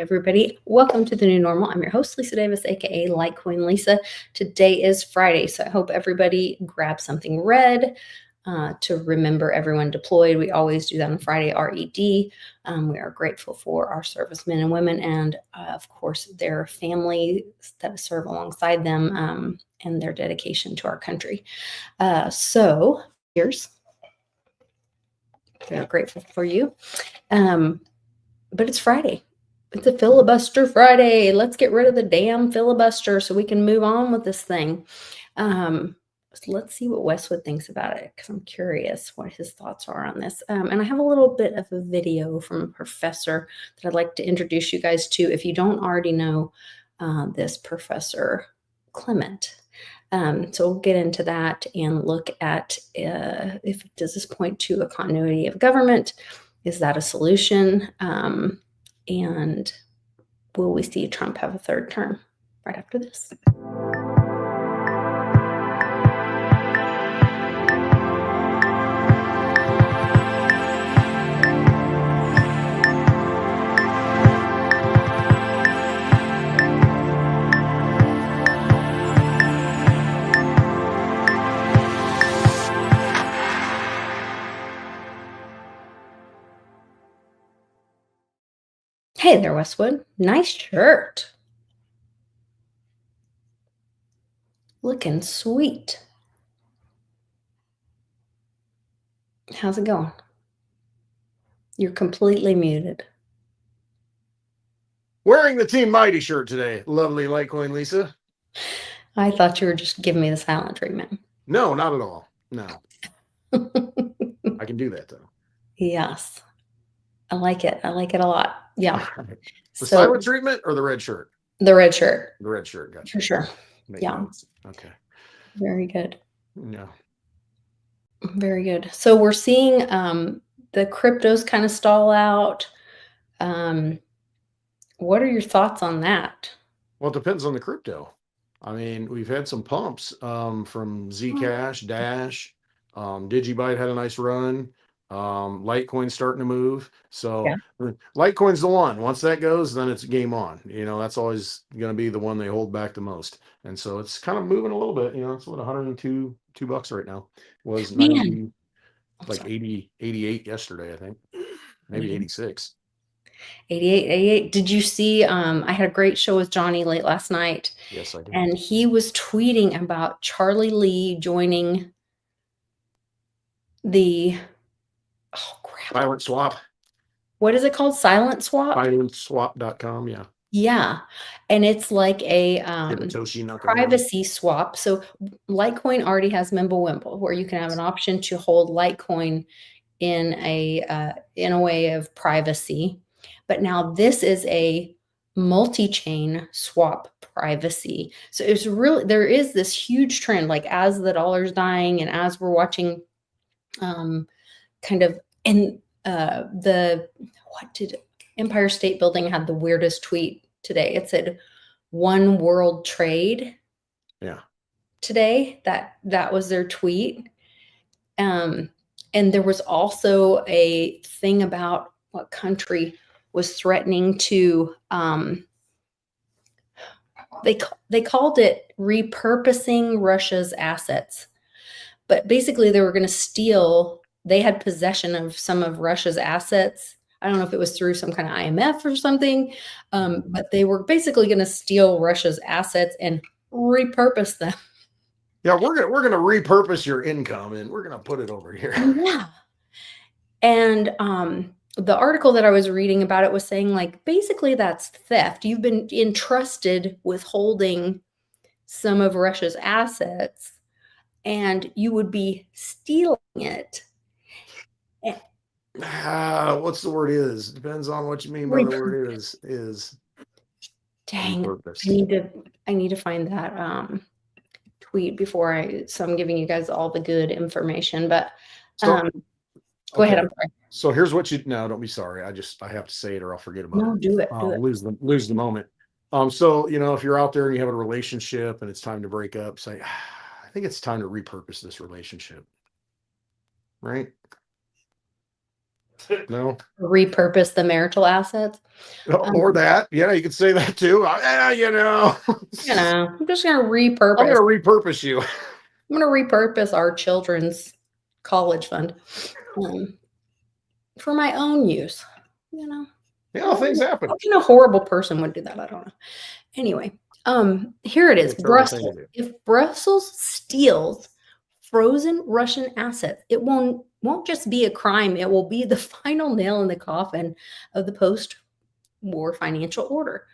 everybody. Welcome to the new normal. I'm your host, Lisa Davis, aka Litecoin Lisa. Today is Friday, so I hope everybody grabs something red to remember everyone deployed. We always do that on Friday, RED. We are grateful for our servicemen and women and, of course, their families that serve alongside them and their dedication to our country. So here's, we are grateful for you. But it's Friday. It's a filibuster Friday. Let's get rid of the damn filibuster so we can move on with this thing. Let's see what Westwood thinks about it, because I'm curious what his thoughts are on this. And I have a little bit of a video from a professor that I'd like to introduce you guys to if you don't already know this Professor Clement. So we'll get into that and look at if does this point to a continuity of government? Is that a solution? And will we see Trump have a third term right after this? Hey there, Westwood. Nice shirt. Looking sweet. How's it going? You're completely muted. Wearing the Team Mighty shirt today. Lovely Litecoin Lisa. I thought you were just giving me the silent treatment. No, not at all. No. I can do that, though. Yes. I like it. I like it a lot. Yeah. The silent treatment or the red shirt? The red shirt. The red shirt. Gotcha. For sure. Yeah. Notes. Okay. Very good. Yeah. Very good. So we're seeing the cryptos kind of stall out. What are your thoughts on that? Well, it depends on the crypto. I mean, we've had some pumps from Zcash, Dash, Digibyte had a nice run. Litecoin's starting to move. So Litecoin's the one. Once that goes, then it's game on. You know, that's always going to be the one they hold back the most. And so it's kind of moving a little bit. You know, it's what, $102 right now. It was 90, like 80, 88 yesterday, I think. Maybe 86. 88. Did you see? I had a great show with Johnny late last night. Yes, I did. And he was tweeting about Charlie Lee joining the Silent Swap. What is it called? Silent Swap? SilentSwap.com, yeah. Yeah. And it's like a privacy swap. So Litecoin already has Mimblewimble, where you can have an option to hold Litecoin in a way of privacy. But now this is a multi-chain swap privacy. So it's really, there is this huge trend, like as the dollar's dying and as we're watching kind of in what did Empire State Building had the weirdest tweet today. It said one world trade. Yeah. Today, that was their tweet. And there was also a thing about what country was threatening to they called it repurposing Russia's assets. But basically they were going to steal, they had possession of some of Russia's assets. I don't know if it was through some kind of IMF or something, but they were basically going to steal Russia's assets and repurpose them. Yeah, we're gonna repurpose your income and we're gonna put it over here. Yeah. And the article that I was reading about it was saying, like, basically that's theft. You've been entrusted with holding some of Russia's assets and you would be stealing it. What's the word is? Depends on what you mean by the word is. Dang, I need to find that tweet before so I'm giving you guys all the good information, but go ahead. I'm sorry. So here's what don't be sorry. I have to say it or I'll forget about it. No, do it. Lose the moment. So, you know, if you're out there and you have a relationship and it's time to break up, say, I think it's time to repurpose this relationship. Right? No. repurpose the marital assets. Or that. Yeah, you could say that too. I'm just going to I'm repurpose. going to repurpose you. I'm going to repurpose our children's college fund for my own use. Yeah, things happen. What kind of horrible person would do that? I don't know. Anyway, here it is. It's a terrible thing to Brussels. do. If Brussels steals frozen Russian assets, it won't just be a crime. It will be the final nail in the coffin of the post-war financial order.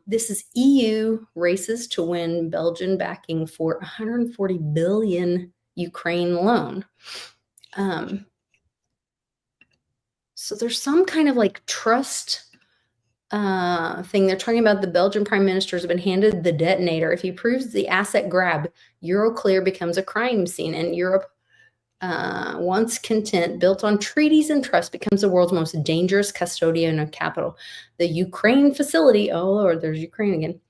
This is EU races to win Belgian backing for 140 billion Ukraine loan. So there's some kind of like trust thing. They're talking about the Belgian prime minister has been handed the detonator. If he proves the asset grab, Euroclear becomes a crime scene, and Europe, once content, built on treaties and trust, becomes the world's most dangerous custodian of capital. The Ukraine facility, oh Lord, there's Ukraine again,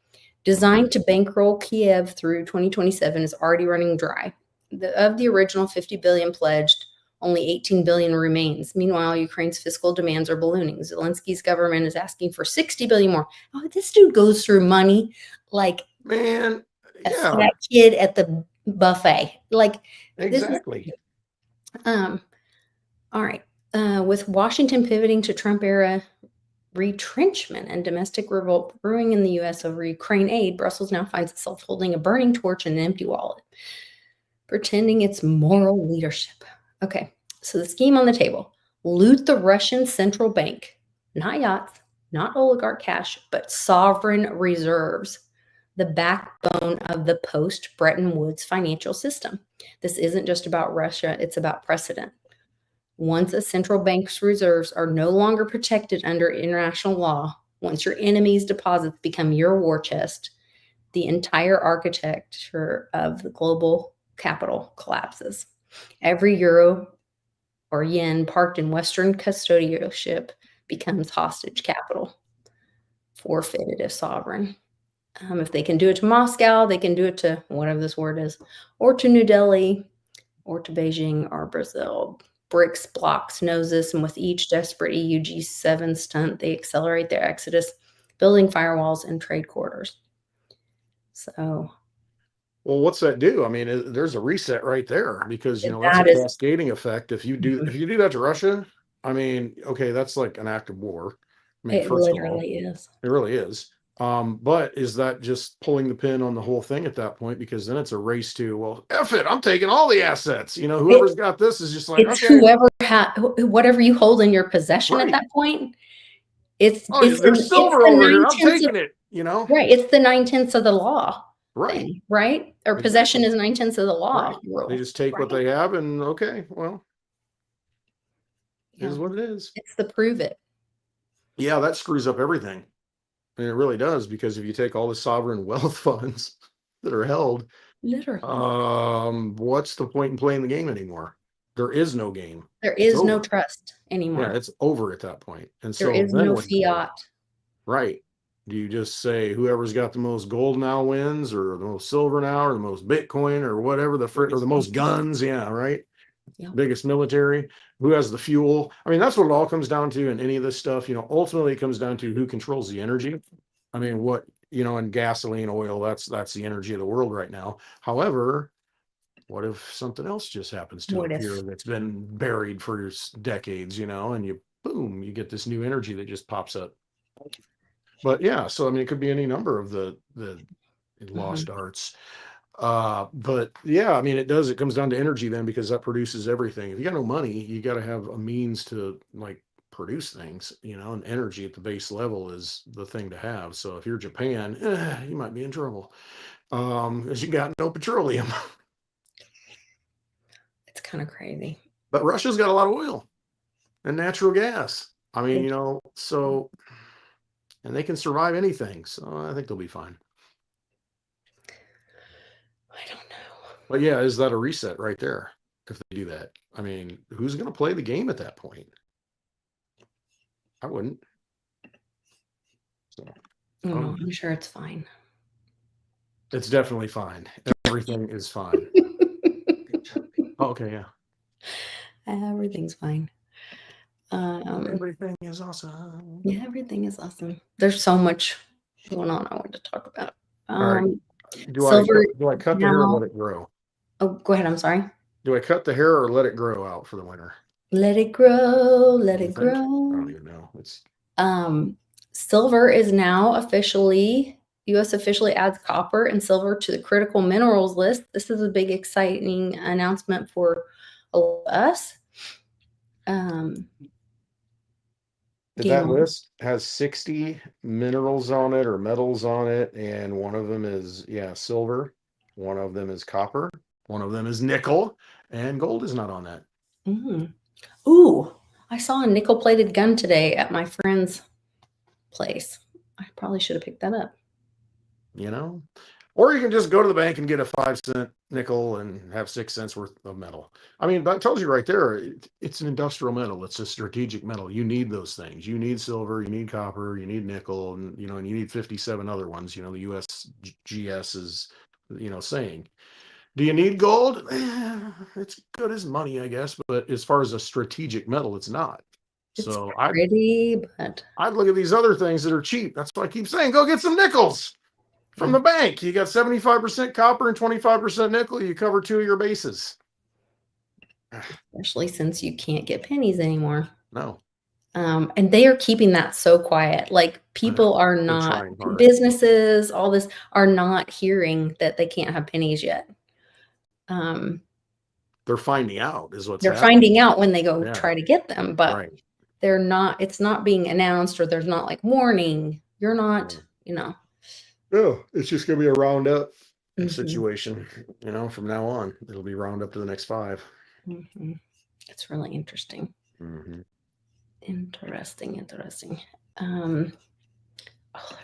designed to bankroll Kiev through 2027, is already running dry. Of the original 50 billion pledged, only 18 billion remains. Meanwhile, Ukraine's fiscal demands are ballooning. Zelensky's government is asking for 60 billion more. Oh, this dude goes through money like Man, a yeah, fat kid at the buffet. Like exactly. all right. With Washington pivoting to Trump era retrenchment and domestic revolt brewing in the U.S. over Ukraine aid, Brussels now finds itself holding a burning torch and an empty wallet, pretending it's moral leadership. Okay, so the scheme on the table: loot the Russian central bank, not yachts, not oligarch cash, but sovereign reserves, the backbone of the post-Bretton Woods financial system. This isn't just about Russia, it's about precedent. Once a central bank's reserves are no longer protected under international law, once your enemy's deposits become your war chest, the entire architecture of the global capital collapses. Every euro or yen parked in Western custodianship becomes hostage capital, forfeited as sovereign. If they can do it to Moscow, they can do it to whatever this word is, or to New Delhi, or to Beijing or Brazil. BRICS blocks knows this, and with each desperate EU G7 stunt, they accelerate their exodus, building firewalls and trade corridors. So, well, what's that do? I mean, there's a reset right there because that's a that is cascading effect. If you do that to Russia, I mean, okay, that's like an act of war. I mean, it first of all, literally is. it really is. But is that just pulling the pin on the whole thing at that point? Because then it's a race to, well, F it, I'm taking all the assets. Whoever's got this is just like, It's okay, whatever you hold in your possession at right. that point. It's Oh, it's there's it's silver the over here. nine I'm tenths of taking it. right. It's the 9/10 of the law Right. thing, right? Or possession Exactly. is 9/10 of the law Right. They rule, just take what right? they have and okay, well, it Yeah, is what it is. it's the prove it. Yeah, that screws up everything. I mean, it really does because if you take all the sovereign wealth funds that are held, Literally, what's the point in playing the game anymore? There is no game. there It's is no over. trust Yeah, anymore. it's over at that point. And There so is then no what do you do? fiat. Right. Do you just say whoever's got the most gold now wins, or the most silver now, or the most Bitcoin, or whatever or the most guns? Yeah, right. Yep. Biggest military, who has the fuel? I mean, that's what it all comes down to in any of this stuff. Ultimately it comes down to who controls the energy. I mean, and gasoline, oil, that's the energy of the world right now. However, what if something else just happens to What appear if? that's been buried for decades, and you get this new energy that just pops up. But yeah, so I mean, it could be any number of the lost arts. But yeah, I mean, it comes down to energy then because that produces everything. If you got no money, you got to have a means to like produce things, and energy at the base level is the thing to have. So if you're Japan, you might be in trouble. Because you got no petroleum. It's kind of crazy. But Russia's got a lot of oil and natural gas. I mean, and they can survive anything. So I think they'll be fine. I don't know. But yeah, is that a reset right there if they do that? I mean, who's going to play the game at that point? I wouldn't. So No, I'm sure it's fine. it's definitely fine. Everything is fine. Oh, okay, yeah. Everything's fine. Everything is awesome. Yeah, everything is awesome. There's so much going on I wanted to talk about. All right. Silver Do I cut the hair or now. let it grow? Oh, go ahead. I'm sorry. Do I cut the hair or let it grow out for the winter? Let it grow. Let You it think? I grow. don't even know. Silver is now officially, US officially adds copper and silver to the critical minerals list. This is a big, exciting announcement for us. That list has 60 minerals on it or metals on it, and one of them is, silver. One of them is copper. One of them is nickel, and gold is not on that. Ooh, I saw a nickel-plated gun today at my friend's place. I probably should have picked that up. Or you can just go to the bank and get a 5-cent nickel and have 6 cents worth of metal. I mean, that tells you right there, it's an industrial metal. It's a strategic metal. You need those things. You need silver, you need copper, you need nickel, and you need 57 other ones. The USGS is, saying. Do you need gold? It's good as money, I guess, but as far as a strategic metal, it's not. It's So pretty, but I'd look at these other things that are cheap. That's why I keep saying, go get some nickels from the bank. You got 75% copper and 25% nickel. You cover 2 of your bases. Especially since you can't get pennies anymore. No. And they are keeping that so quiet. Like people are not, businesses, all this are not hearing that they can't have pennies yet. They're finding out is what's they're happening. Finding out when they go try to get them, but right. They're not, it's not being announced, or there's not like warning. You're not, No, it's just going to be a roundup situation, from now on. It'll be round up to the next 5. It's really interesting. Interesting. There's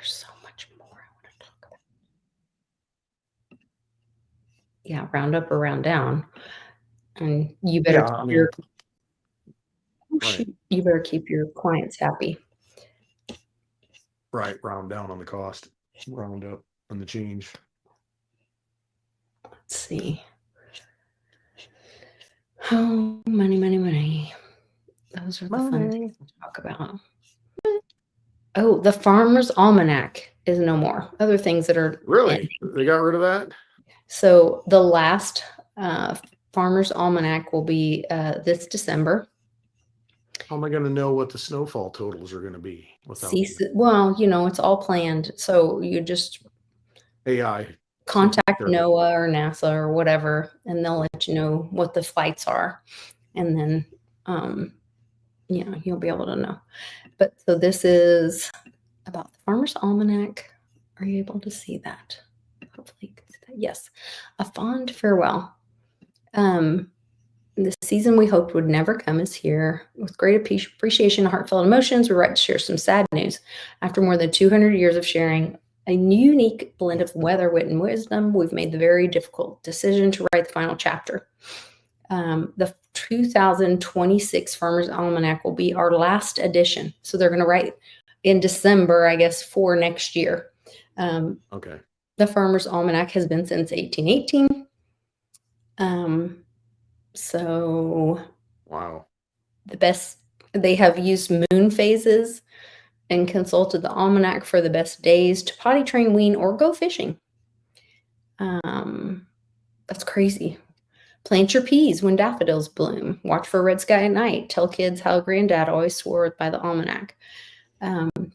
so much more I want to talk about. Yeah, round up or round down. And you better you better keep your clients happy. Right, round down on the cost, round up on the change. Let's see. Oh, money. Those are the fun things to talk about. Oh, the Farmer's Almanac is no more. Other things that are really they got rid of that. So the last Farmer's Almanac will be this December. How am I going to know what the snowfall totals are going to be? Well, it's all planned. So you just AI contact NOAA or NASA or whatever, and they'll let you know what the flights are, and then you'll be able to know. But so this is about the Farmer's Almanac. Are you able to see that? Hopefully you can see that. Yes. A fond farewell. The season we hoped would never come is here. With great appreciation and heartfelt emotions, we write to share some sad news. After more than 200 years of sharing a unique blend of weather, wit, and wisdom, we've made the very difficult decision to write the final chapter. The 2026 Farmer's Almanac will be our last edition. So they're going to write in December, I guess, for next year. Okay. The Farmer's Almanac has been since 1818. So wow. They have used moon phases and consulted the almanac for the best days to potty train, wean, or go fishing. That's crazy. Plant your peas when daffodils bloom. Watch for red sky at night. Tell kids how granddad always swore by the almanac.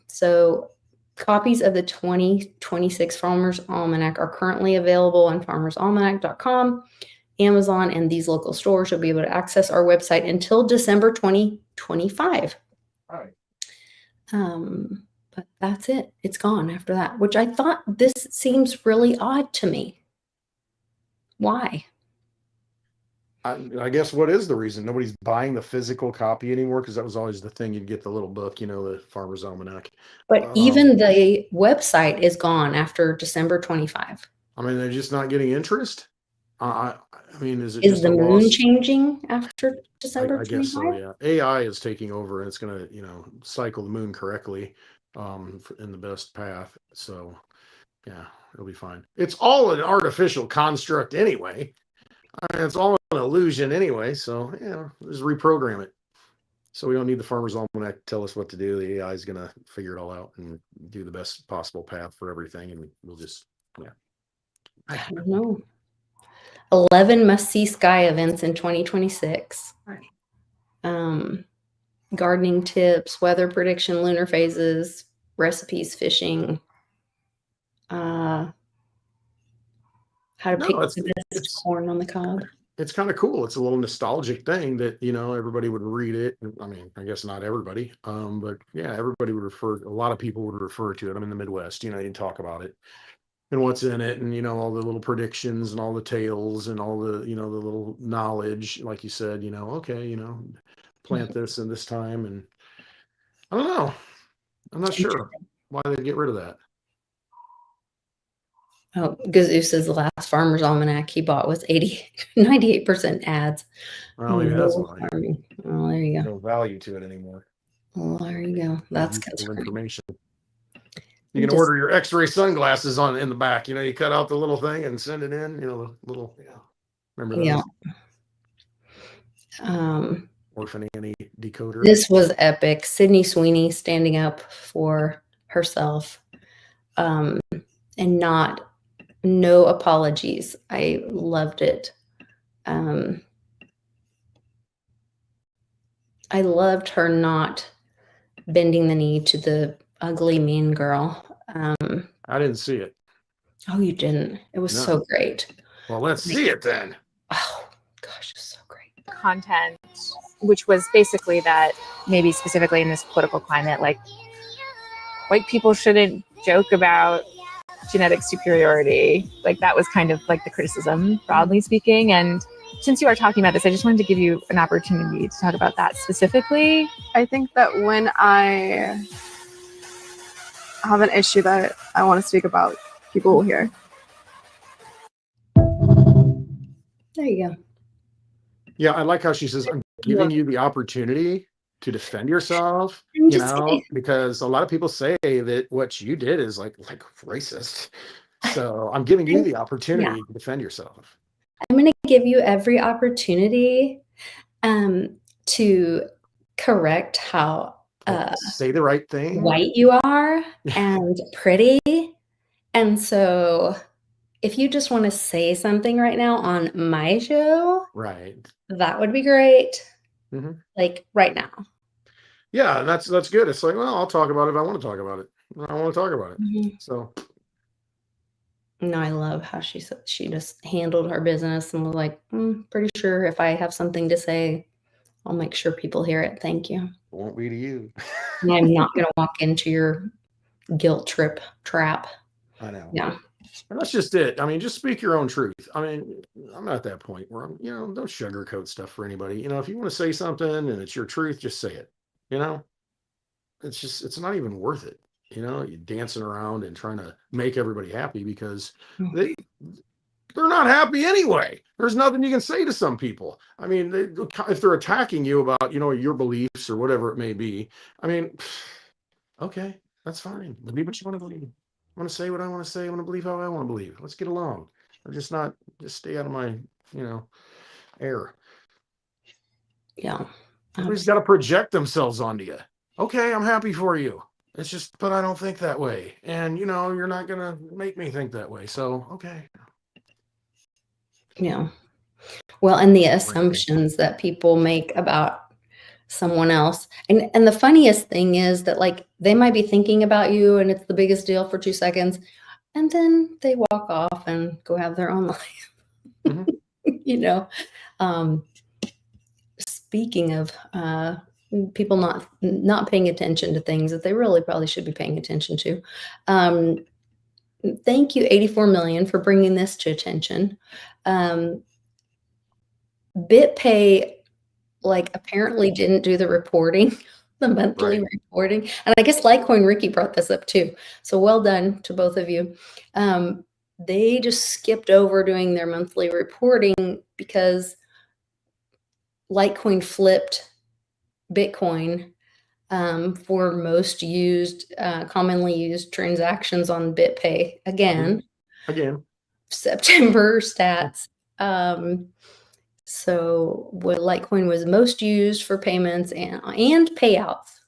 So copies of the 2026 Farmer's Almanac are currently available on farmersalmanac.com, Amazon, and these local stores. You'll be able to access our website until December 2025. All right. But that's it. It's gone after that, which I thought this seems really odd to me. Why? I guess what is the reason? Nobody's buying the physical copy anymore, because that was always the thing. You'd get the little book, the Farmer's Almanac. But even the website is gone after December 25. I mean, they're just not getting interest. I mean, is it Is just the a moon loss? changing after December 25? I guess so, yeah. AI is taking over, and it's going to, cycle the moon correctly in the best path. So, yeah, it'll be fine. It's all an artificial construct anyway. I mean, it's all an illusion anyway. So, just reprogram it. So we don't need the Farmer's Almanac to tell us what to do. The AI is going to figure it all out and do the best possible path for everything. And we'll just, yeah. I don't know. 11 must-see sky events in 2026. Gardening tips, weather prediction, lunar phases, recipes, fishing, how to pick the best corn on the cob. It's kind of cool. It's a little nostalgic thing that, everybody would read it. I mean, I guess not everybody, but yeah, everybody would a lot of people would refer to it. I'm in the Midwest, you talk about it and what's in it, and all the little predictions and all the tales and all the, the little knowledge, like you said, okay, plant this in this time. And I don't know. I'm not sure why they get rid of that. Oh, Gazoosa's last Farmer's Almanac he bought was 98% ads. Well, maybe that's why. Oh, there you go. No value to it anymore. Well, there you go. That's information. You can order your X-ray sunglasses in the back. You cut out the little thing and send it in. The little. Yeah. Remember those? Yeah. Orphan Annie decoder. This was epic. Sydney Sweeney standing up for herself, and no apologies. I loved it. I loved her not bending the knee to the ugly mean girl. I didn't see it. Oh, you didn't? It was so great. Well, let's see it then. Oh gosh, it's so great. Content, which was basically that maybe specifically in this political climate, like white people shouldn't joke about genetic superiority. Like that was kind of like the criticism, broadly speaking. And since you are talking about this, I just wanted to give you an opportunity to talk about that specifically. I think that when I have an issue that I want to speak about, people will hear. There you go. Yeah, I like how she says, I'm giving you the opportunity to defend yourself, because a lot of people say that what you did is like racist. So I'm giving you the opportunity to defend yourself. I'm going to give you every opportunity to correct how say the right thing, white you are and pretty. And so if you just want to say something right now on my show, right, that would be great. Mm-hmm. Like right now. Yeah, that's good. It's like, well, I'll talk about it if I want to talk about it. I want to talk about it. Mm-hmm. So no, I love how she just handled her business and was like, pretty sure if I have something to say, I'll make sure people hear it. Thank you. It won't be to you. And I'm not going to walk into your guilt trap. I know. Yeah. And that's just it. I mean, just speak your own truth. I mean, I'm at that point where I'm, don't sugarcoat stuff for anybody. If you want to say something and it's your truth, just say it. It's not even worth it. You're dancing around and trying to make everybody happy because they're not happy anyway. There's nothing you can say to some people. I mean, if they're attacking you about, your beliefs or whatever it may be, I mean, okay, that's fine. Believe what you want to believe. I want to say what I want to say. I want to believe how I want to believe. Let's get along. Or just stay out of my, air. Yeah. Everybody's got to project themselves onto you. Okay, I'm happy for you. It's just, but I don't think that way. And, you're not going to make me think that way. So, okay. Yeah. Well, and the assumptions that people make about someone else. And the funniest thing is that they might be thinking about you and it's the biggest deal for 2 seconds. And then they walk off and go have their own life. Mm-hmm. Speaking of people not paying attention to things that they really probably should be paying attention to. Thank you, 84 million, for bringing this to attention. BitPay apparently didn't do the reporting, the monthly reporting. And I guess Litecoin Ricky brought this up too. So well done to both of you. They just skipped over doing their monthly reporting because Litecoin flipped Bitcoin for most commonly used transactions on BitPay. Again. September stats. So what Litecoin was most used for payments and payouts.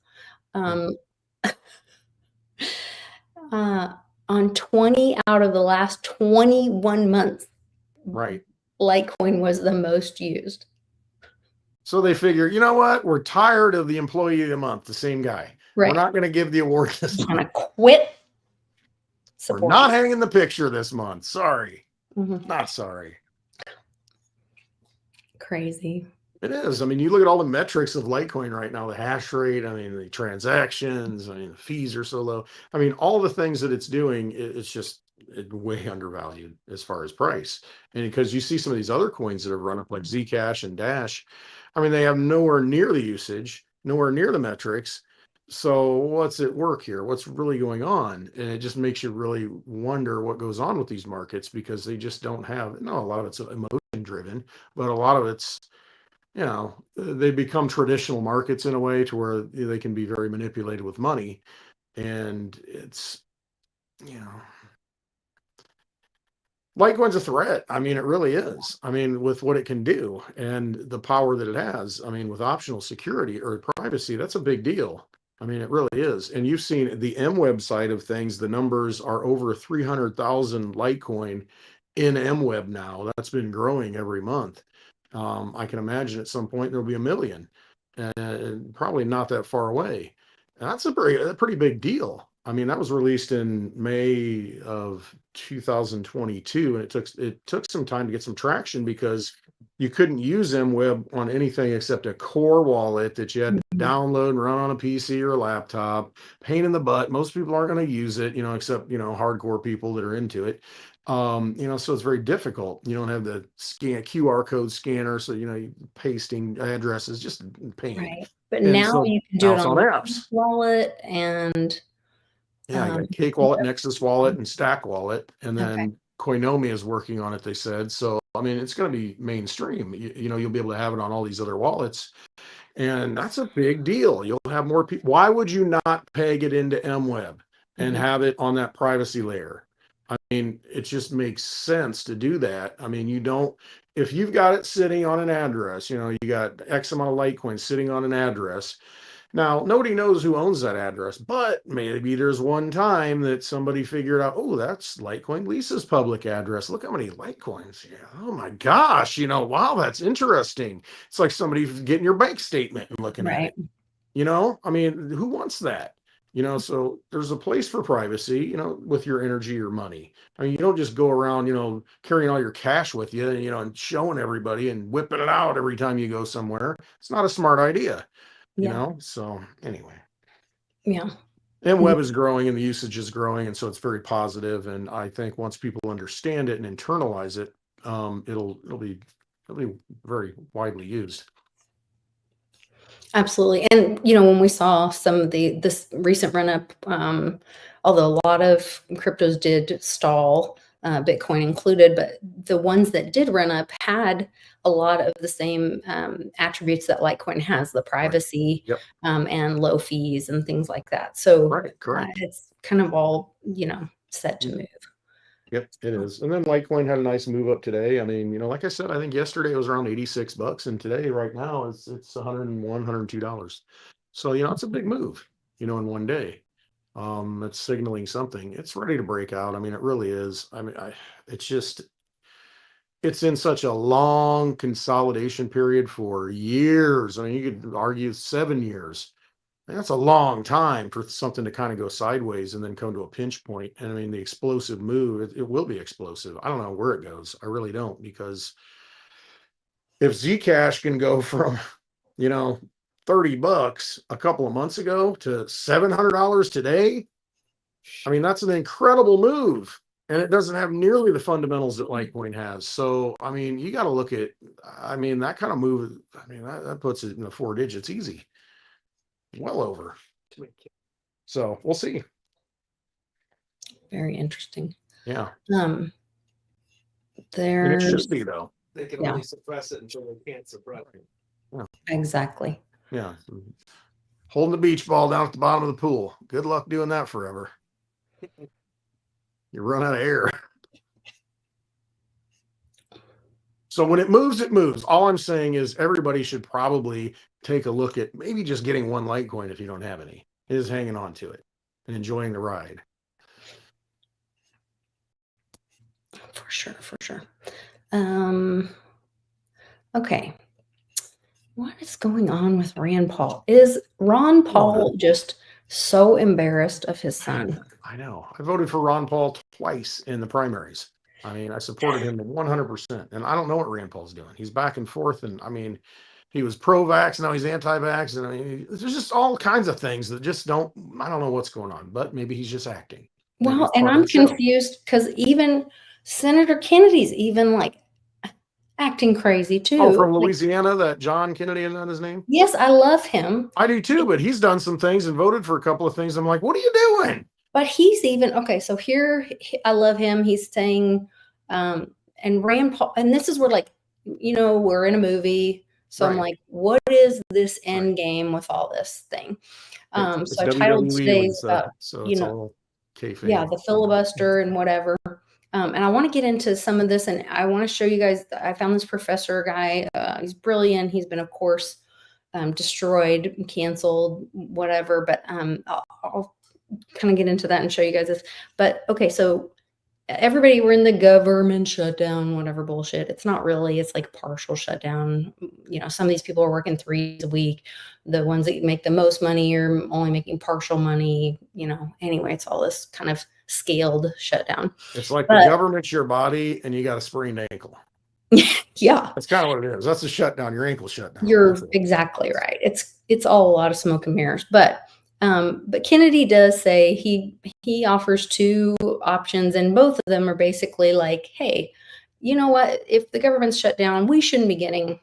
Uh, on 20 out of the last 21 months, Right. Litecoin was the most used. So they figure, you know what? We're tired of the employee of the month, the same guy. Right. We're not going to give the award this Kind month. of quit. We're not hanging the picture this month. Sorry. Mm-hmm. Not sorry. Crazy. It is. I mean, you look at all the metrics of Litecoin right now, the hash rate, I mean, the transactions, I mean, the fees are so low. I mean, all the things that it's doing, it's just way undervalued as far as price. And because you see some of these other coins that have run up like Zcash and Dash, I mean, they have nowhere near the usage, nowhere near the metrics. So what's at work here? What's really going on? And it just makes you really wonder what goes on with these markets because they just don't have, no, a lot of it's emotion driven, but a lot of it's, they become traditional markets in a way to where they can be very manipulated with money. And it's, Litecoin's a threat. I mean, it really is. I mean, with what it can do and the power that it has, I mean, with optional security or privacy, that's a big deal. I mean, it really is. And you've seen the MWeb side of things, the numbers are over 300,000 Litecoin in MWeb now. That's been growing every month. I can imagine at some point there'll be a million, and probably not that far away. And that's a pretty big deal. I mean, that was released in May of 2022, and it took some time to get some traction because you couldn't use MWeb on anything except a core wallet that you had to download and run on a PC or a laptop. Pain in the butt. Most people aren't going to use it, except hardcore people that are into it. So it's very difficult. You don't have the QR code scanner, so pasting addresses just pain. Right. But And now so you can do it it's on apps. wallet and Yeah, I got Cake Wallet, Nexus Wallet, and Stack Wallet, and okay. then Koinonia is working on it. They said so. I mean, it's going to be mainstream. You'll be able to have it on all these other wallets, and that's a big deal. You'll have more people. Why would you not peg it into MWeb and have it on that privacy layer? I mean, it just makes sense to do that. I mean, if you've got it sitting on an address, you got X amount of Litecoin sitting on an address. Now, nobody knows who owns that address, but maybe there's one time that somebody figured out, oh, that's Litecoin Lisa's public address. Look how many Litecoins. Yeah. Oh my gosh. Wow, that's interesting. It's like somebody getting your bank statement and looking at it. I mean, who wants that? So there's a place for privacy, with your energy or money. I mean, you don't just go around, carrying all your cash with you, and showing everybody and whipping it out every time you go somewhere. It's not a smart idea. So anyway. Yeah. And web is growing and the usage is growing. And so it's very positive. And I think once people understand it and internalize it, it'll be very widely used. Absolutely. And, when we saw some of this recent run up, although a lot of cryptos did stall, Bitcoin included, but the ones that did run up had a lot of the same attributes that Litecoin has, the privacy and low fees and things like that. So it's kind of all, set to move. Yep, it is. And then Litecoin had a nice move up today. I mean, like I said, I think yesterday it was around $86, and today, right now, it's $101, $102. So, it's a big move, in one day. It's signaling something. It's ready to break out. I mean, it really is. I mean, it's in such a long consolidation period for years. I mean, you could argue 7 years. That's a long time for something to kind of go sideways and then come to a pinch point. And I mean, the explosive move, it will be explosive. I don't know where it goes. I really don't, because if Zcash can go from, $30 a couple of months ago to $700 today, I mean, that's an incredible move. And it doesn't have nearly the fundamentals that Litecoin has. So, I mean, you got to look at, that kind of move. I mean, that puts it in the 4 digits easy. Well over. So we'll see. Very interesting. Yeah. It should be, though. They can only suppress it until they can't suppress it. Yeah. Exactly. Yeah. Holding the beach ball down at the bottom of the pool. Good luck doing that forever. You run out of air. So when it moves, it moves. All I'm saying is everybody should probably take a look at maybe just getting one Litecoin if you don't have any, is hanging on to it and enjoying the ride. For sure, for sure. Okay. What is going on with Rand Paul? Is Ron Paul just so embarrassed of his son? I know. I voted for Ron Paul twice in the primaries. I mean, I supported him 100%. And I don't know what Rand Paul's doing. He's back and forth. And I mean, he was pro-vax, now he's anti-vax. And I mean, there's just all kinds of things that just don't, I don't know what's going on, but maybe he's just acting. Well, and I'm confused because even Senator Kennedy's even like acting crazy too. Oh, from Louisiana, that John Kennedy, is that his name? Yes, I love him. I do too, but he's done some things and voted for a couple of things. I'm like, what are you doing? But he's even, okay, so here, I love him. He's saying, and Rand Paul, and this is where like, you know, we're in a movie. So I'm like, what is this end game with all this thing? So I titled today's, so it's all kayfabe. Yeah, the filibuster and whatever. And I want to get into some of this, and I want to show you guys. I found this professor guy. He's brilliant. He's been, of course, destroyed, canceled, whatever. But I'll kind of get into that and show you guys this. But okay, so everybody, we're in the government shutdown, whatever bullshit. It's not really. It's like partial shutdown. You know, some of these people are working 3 days a week. The ones that make the most money are only making partial money. You know, anyway, it's all this kind of scaled shutdown. It's like the government's your body and you got a sprained ankle. Yeah, that's kind of what it is. That's a shutdown. Your ankle shutdown. You're exactly right. It's all a lot of smoke and mirrors. But Kennedy does say he offers 2 options, and both of them are basically like, hey, you know what? If the government's shut down, we shouldn't be getting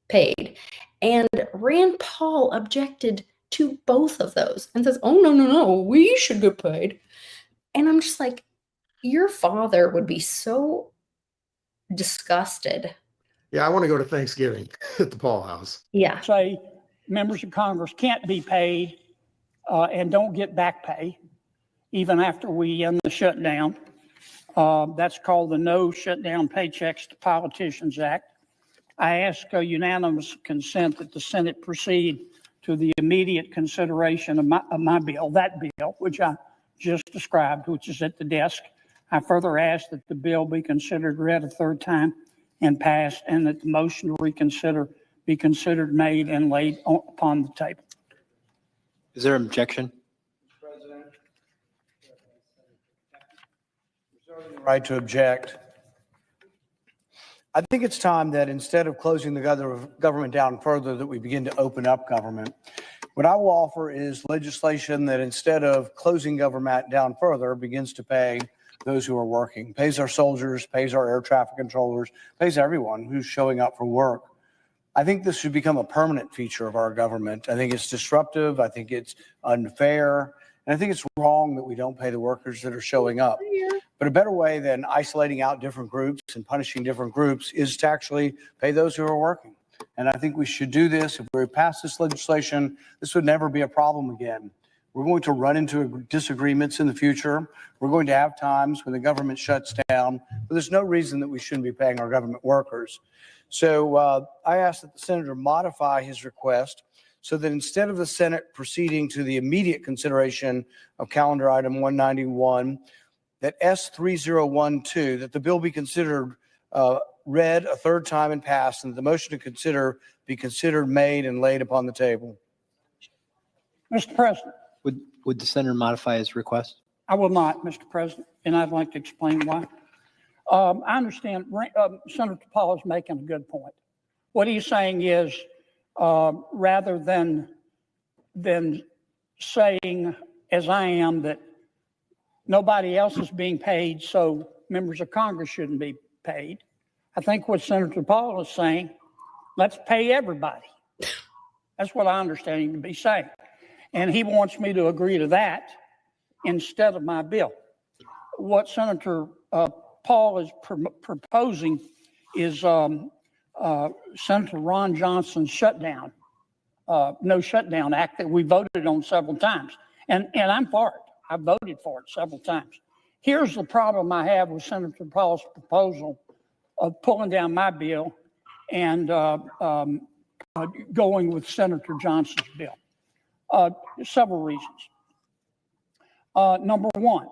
paid. And Rand Paul objected to both of those and says, oh, no, we should get paid. And I'm just like, your father would be so disgusted. Yeah, I want to go to Thanksgiving at the Paul house. Yeah. Say members of Congress can't be paid and don't get back pay even after we end the shutdown. That's called the No Shutdown Paychecks to Politicians Act. I ask a unanimous consent that the Senate proceed to the immediate consideration of my bill, that bill, which I just described, which is at the desk. I further ask that the bill be considered read a 3rd time and passed, and that the motion to reconsider be considered made and laid upon the table. Is there an objection? President, reserving the right to object. I think it's time that instead of closing the government down further, that we begin to open up government. What I will offer is legislation that instead of closing government down further, begins to pay those who are working, pays our soldiers, pays our air traffic controllers, pays everyone who's showing up for work. I think this should become a permanent feature of our government. I think it's disruptive. I think it's unfair. And I think it's wrong that we don't pay the workers that are showing up. But a better way than isolating out different groups and punishing different groups is to actually pay those who are working. And I think we should do this. If we pass this legislation, this would never be a problem again. We're going to run into disagreements in the future. We're going to have times when the government shuts down, but there's no reason that we shouldn't be paying our government workers. So I ask that the senator modify his request so that instead of the Senate proceeding to the immediate consideration of calendar item 191, that S3012, that the bill be considered read a 3rd time and passed, and the motion to consider be considered made and laid upon the table. Mr. President. Would the senator modify his request? I will not, Mr. President, and I'd like to explain why. I understand Senator Paul is making a good point. What he's saying is rather than saying, as I am, that nobody else is being paid, so members of Congress shouldn't be paid, I think what Senator Paul is saying, let's pay everybody. That's what I understand him to be saying. And he wants me to agree to that instead of my bill. What Senator Paul is proposing is Senator Ron Johnson's shutdown, No Shutdown Act that we voted on several times. And I'm for it. I voted for it several times. Here's the problem I have with Senator Paul's proposal of pulling down my bill and going with Senator Johnson's bill. Several reasons. Number one,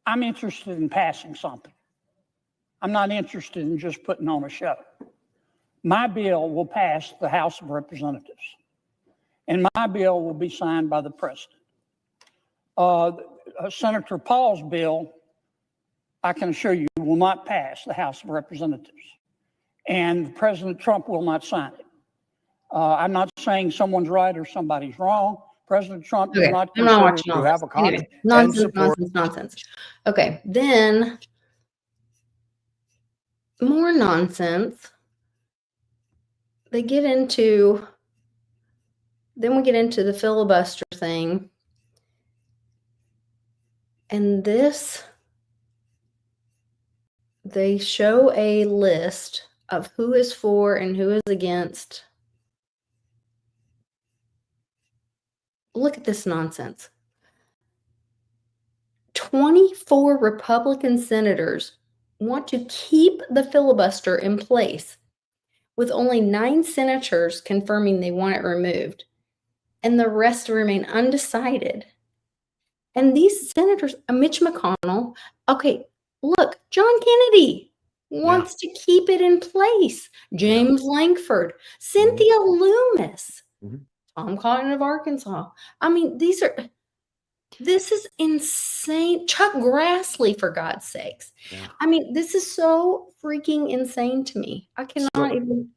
I'm interested in passing something. I'm not interested in just putting on a show. My bill will pass the House of Representatives, and my bill will be signed by the president. Senator Paul's bill, I can assure you, will not pass the House of Representatives, and President Trump will not sign it. I'm not saying someone's right or somebody's wrong. President Trump does Okay, not I'm not consider watching to all have this. a con- Anyway, nonsense, support- nonsense. Okay, then more nonsense. Then we get into the filibuster thing. And this, they show a list of who is for and who is against. Look at this nonsense. 24 Republican senators want to keep the filibuster in place, with only 9 senators confirming they want it removed, and the rest remain undecided. And these senators, Mitch McConnell, okay, look, John Kennedy wants to keep it in place. James Lankford, Cynthia Loomis, Tom Cotton of Arkansas. I mean, this is insane. Chuck Grassley, for God's sakes. Yeah. I mean, this is so freaking insane to me. I cannot even.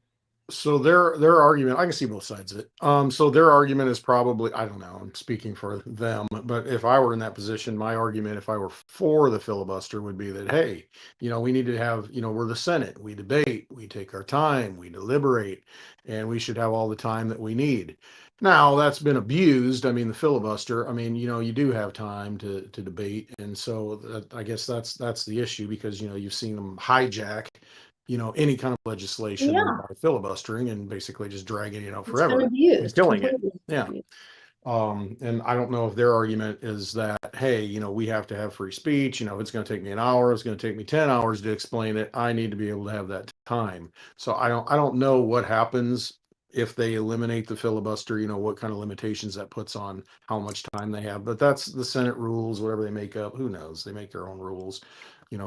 So their argument, I can see both sides of it. So their argument is probably, I don't know, I'm speaking for them, but if I were in that position, my argument, if I were for the filibuster, would be that, hey, we need to have, we're the Senate, we debate, we take our time, we deliberate, and we should have all the time that we need. Now that's been abused. I mean, the filibuster, you do have time to debate. And so I guess that's the issue, because, you've seen them hijack any kind of legislation by filibustering and basically just dragging it out forever and killing it. Yeah. And I don't know if their argument is that, hey, we have to have free speech. If it's going to take me an hour, it's going to take me 10 hours to explain it. I need to be able to have that time. So I don't know what happens if they eliminate the filibuster, what kind of limitations that puts on how much time they have. But that's the Senate rules, whatever they make up. Who knows? They make their own rules,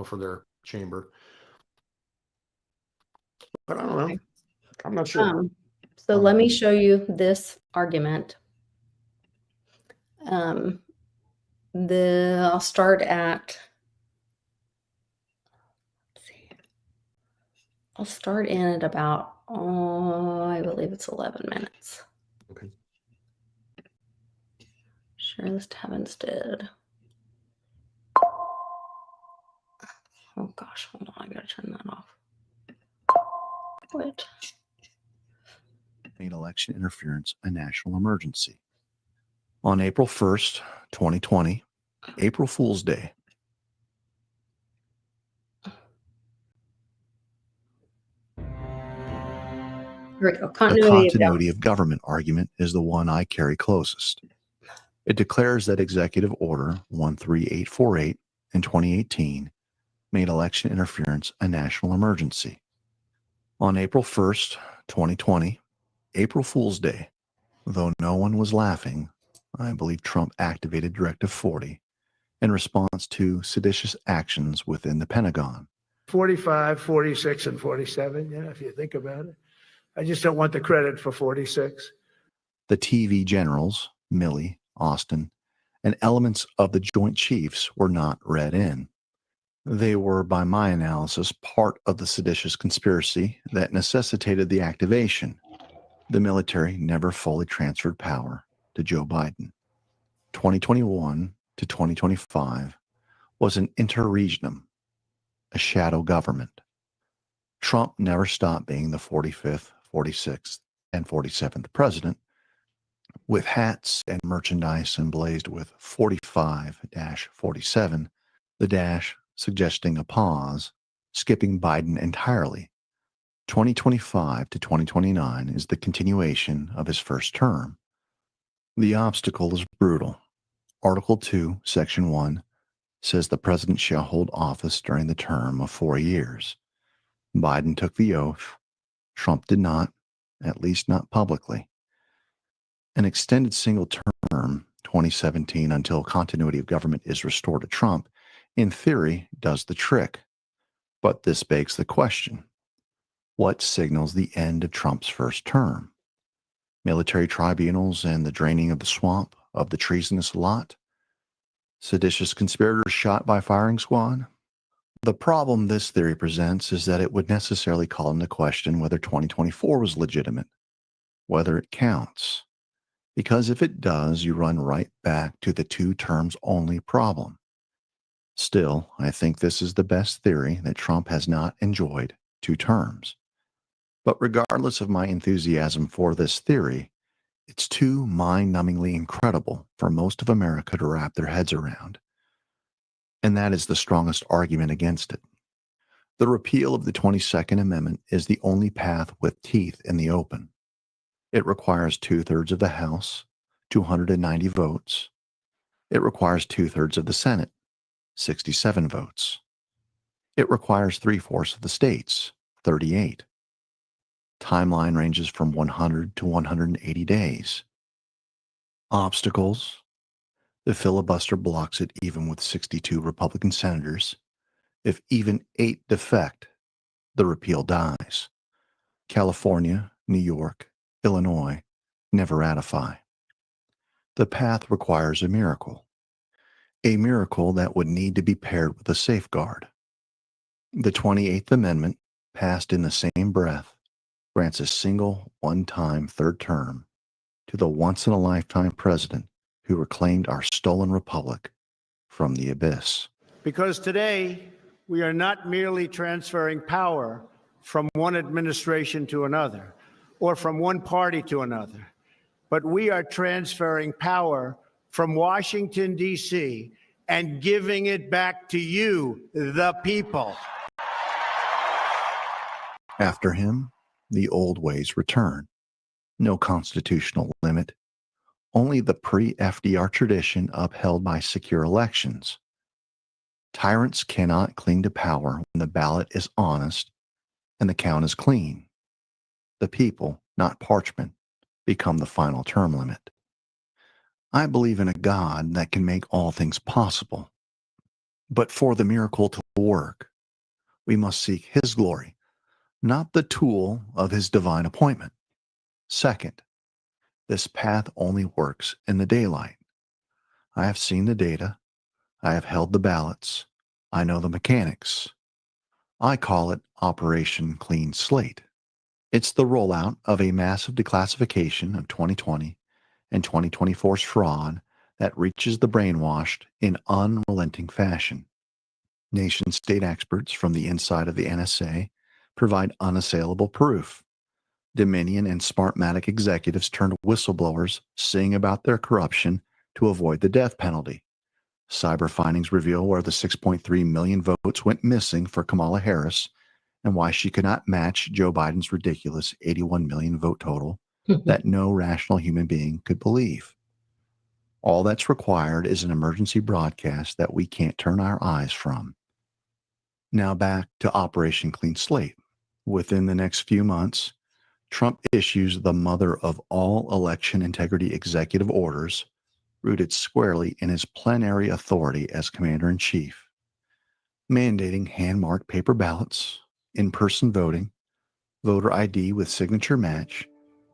for their chamber. But I don't know. I'm not sure. So let me show you this argument. I'll start at. I'll start in at about. I believe it's 11 minutes. Okay. Share this tab instead. Oh gosh, hold on. I gotta turn that off. Quit. Made election interference a national emergency. On April 1st, 2020, April Fool's Day. Here we go. The continuity of government argument is the one I carry closest. It declares that Executive Order 13848 in 2018 made election interference a national emergency. On April 1st, 2020, April Fool's Day, though no one was laughing, I believe Trump activated Directive 40 in response to seditious actions within the Pentagon. 45, 46, and 47, if you think about it. I just don't want the credit for 46. The TV generals, Milley, Austin, and elements of the Joint Chiefs were not read in. They were, by my analysis, part of the seditious conspiracy that necessitated the activation. The military never fully transferred power to Joe Biden. 2021 to 2025 was an interregnum, a shadow government. Trump never stopped being the 45th, 46th, and 47th president, with hats and merchandise emblazed with 45-47, the dash suggesting a pause, skipping Biden entirely. 2025 to 2029 is the continuation of his first term. The obstacle is brutal. Article 2, Section 1 says the president shall hold office during the term of 4 years. Biden took the oath. Trump did not, at least not publicly. An extended single term, 2017 until continuity of government is restored to Trump, in theory does the trick. But this begs the question, what signals the end of Trump's first term? Military tribunals and the draining of the swamp of the treasonous lot? Seditious conspirators shot by firing squad? The problem this theory presents is that it would necessarily call into question whether 2024 was legitimate, whether it counts. Because if it does, you run right back to the two terms only problem. Still, I think this is the best theory that Trump has not enjoyed 2 terms. But regardless of my enthusiasm for this theory, it's too mind-numbingly incredible for most of America to wrap their heads around. And that is the strongest argument against it. The repeal of the 22nd Amendment is the only path with teeth in the open. It requires 2/3 of the House, 290 votes. It requires 2/3 of the Senate, 67 votes. It requires 3/4 of the states, 38. Timeline ranges from 100 to 180 days. Obstacles. The filibuster blocks it even with 62 Republican senators. If even 8 defect, the repeal dies. California, New York, Illinois never ratify. The path requires a miracle that would need to be paired with a safeguard. The 28th Amendment, passed in the same breath, grants a single one-time third term to the once-in-a-lifetime president who reclaimed our stolen republic from the abyss. Because today, we are not merely transferring power from one administration to another or from one party to another, but we are transferring power from Washington, D.C., and giving it back to you, the people. After him, the old ways return. No constitutional limit, only the pre-FDR tradition upheld by secure elections. Tyrants cannot cling to power when the ballot is honest and the count is clean. The people, not parchment, become the final term limit. I believe in a God that can make all things possible. But for the miracle to work, we must seek His glory, not the tool of His divine appointment. Second, this path only works in the daylight. I have seen the data. I have held the ballots. I know the mechanics. I call it Operation Clean Slate. It's the rollout of a massive declassification of 2020 and 2024's fraud that reaches the brainwashed in unrelenting fashion. Nation-state experts from the inside of the NSA provide unassailable proof. Dominion and Smartmatic executives turn to whistleblowers saying about their corruption to avoid the death penalty. Cyber findings reveal where the 6.3 million votes went missing for Kamala Harris and why she could not match Joe Biden's ridiculous 81 million vote total that no rational human being could believe. All that's required is an emergency broadcast that we can't turn our eyes from. Now back to Operation Clean Slate. Within the next few months, Trump issues the mother of all election integrity executive orders, rooted squarely in his plenary authority as Commander-in-Chief, mandating hand-marked paper ballots, in-person voting, voter ID with signature match,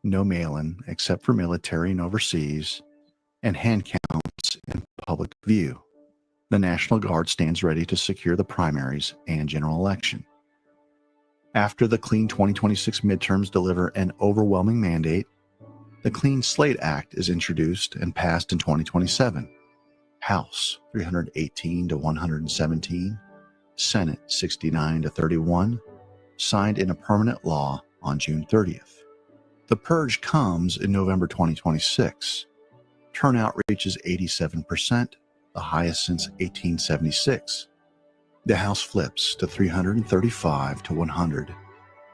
no mail-in except for military and overseas, and hand counts in public view. The National Guard stands ready to secure the primaries and general election. After the Clean 2026 midterms deliver an overwhelming mandate, the Clean Slate Act is introduced and passed in 2027. House 318 to 117, Senate 69 to 31, signed in a permanent law on June 30th. The purge comes in November 2026. Turnout reaches 87%, the highest since 1876. The House flips to 335 to 100,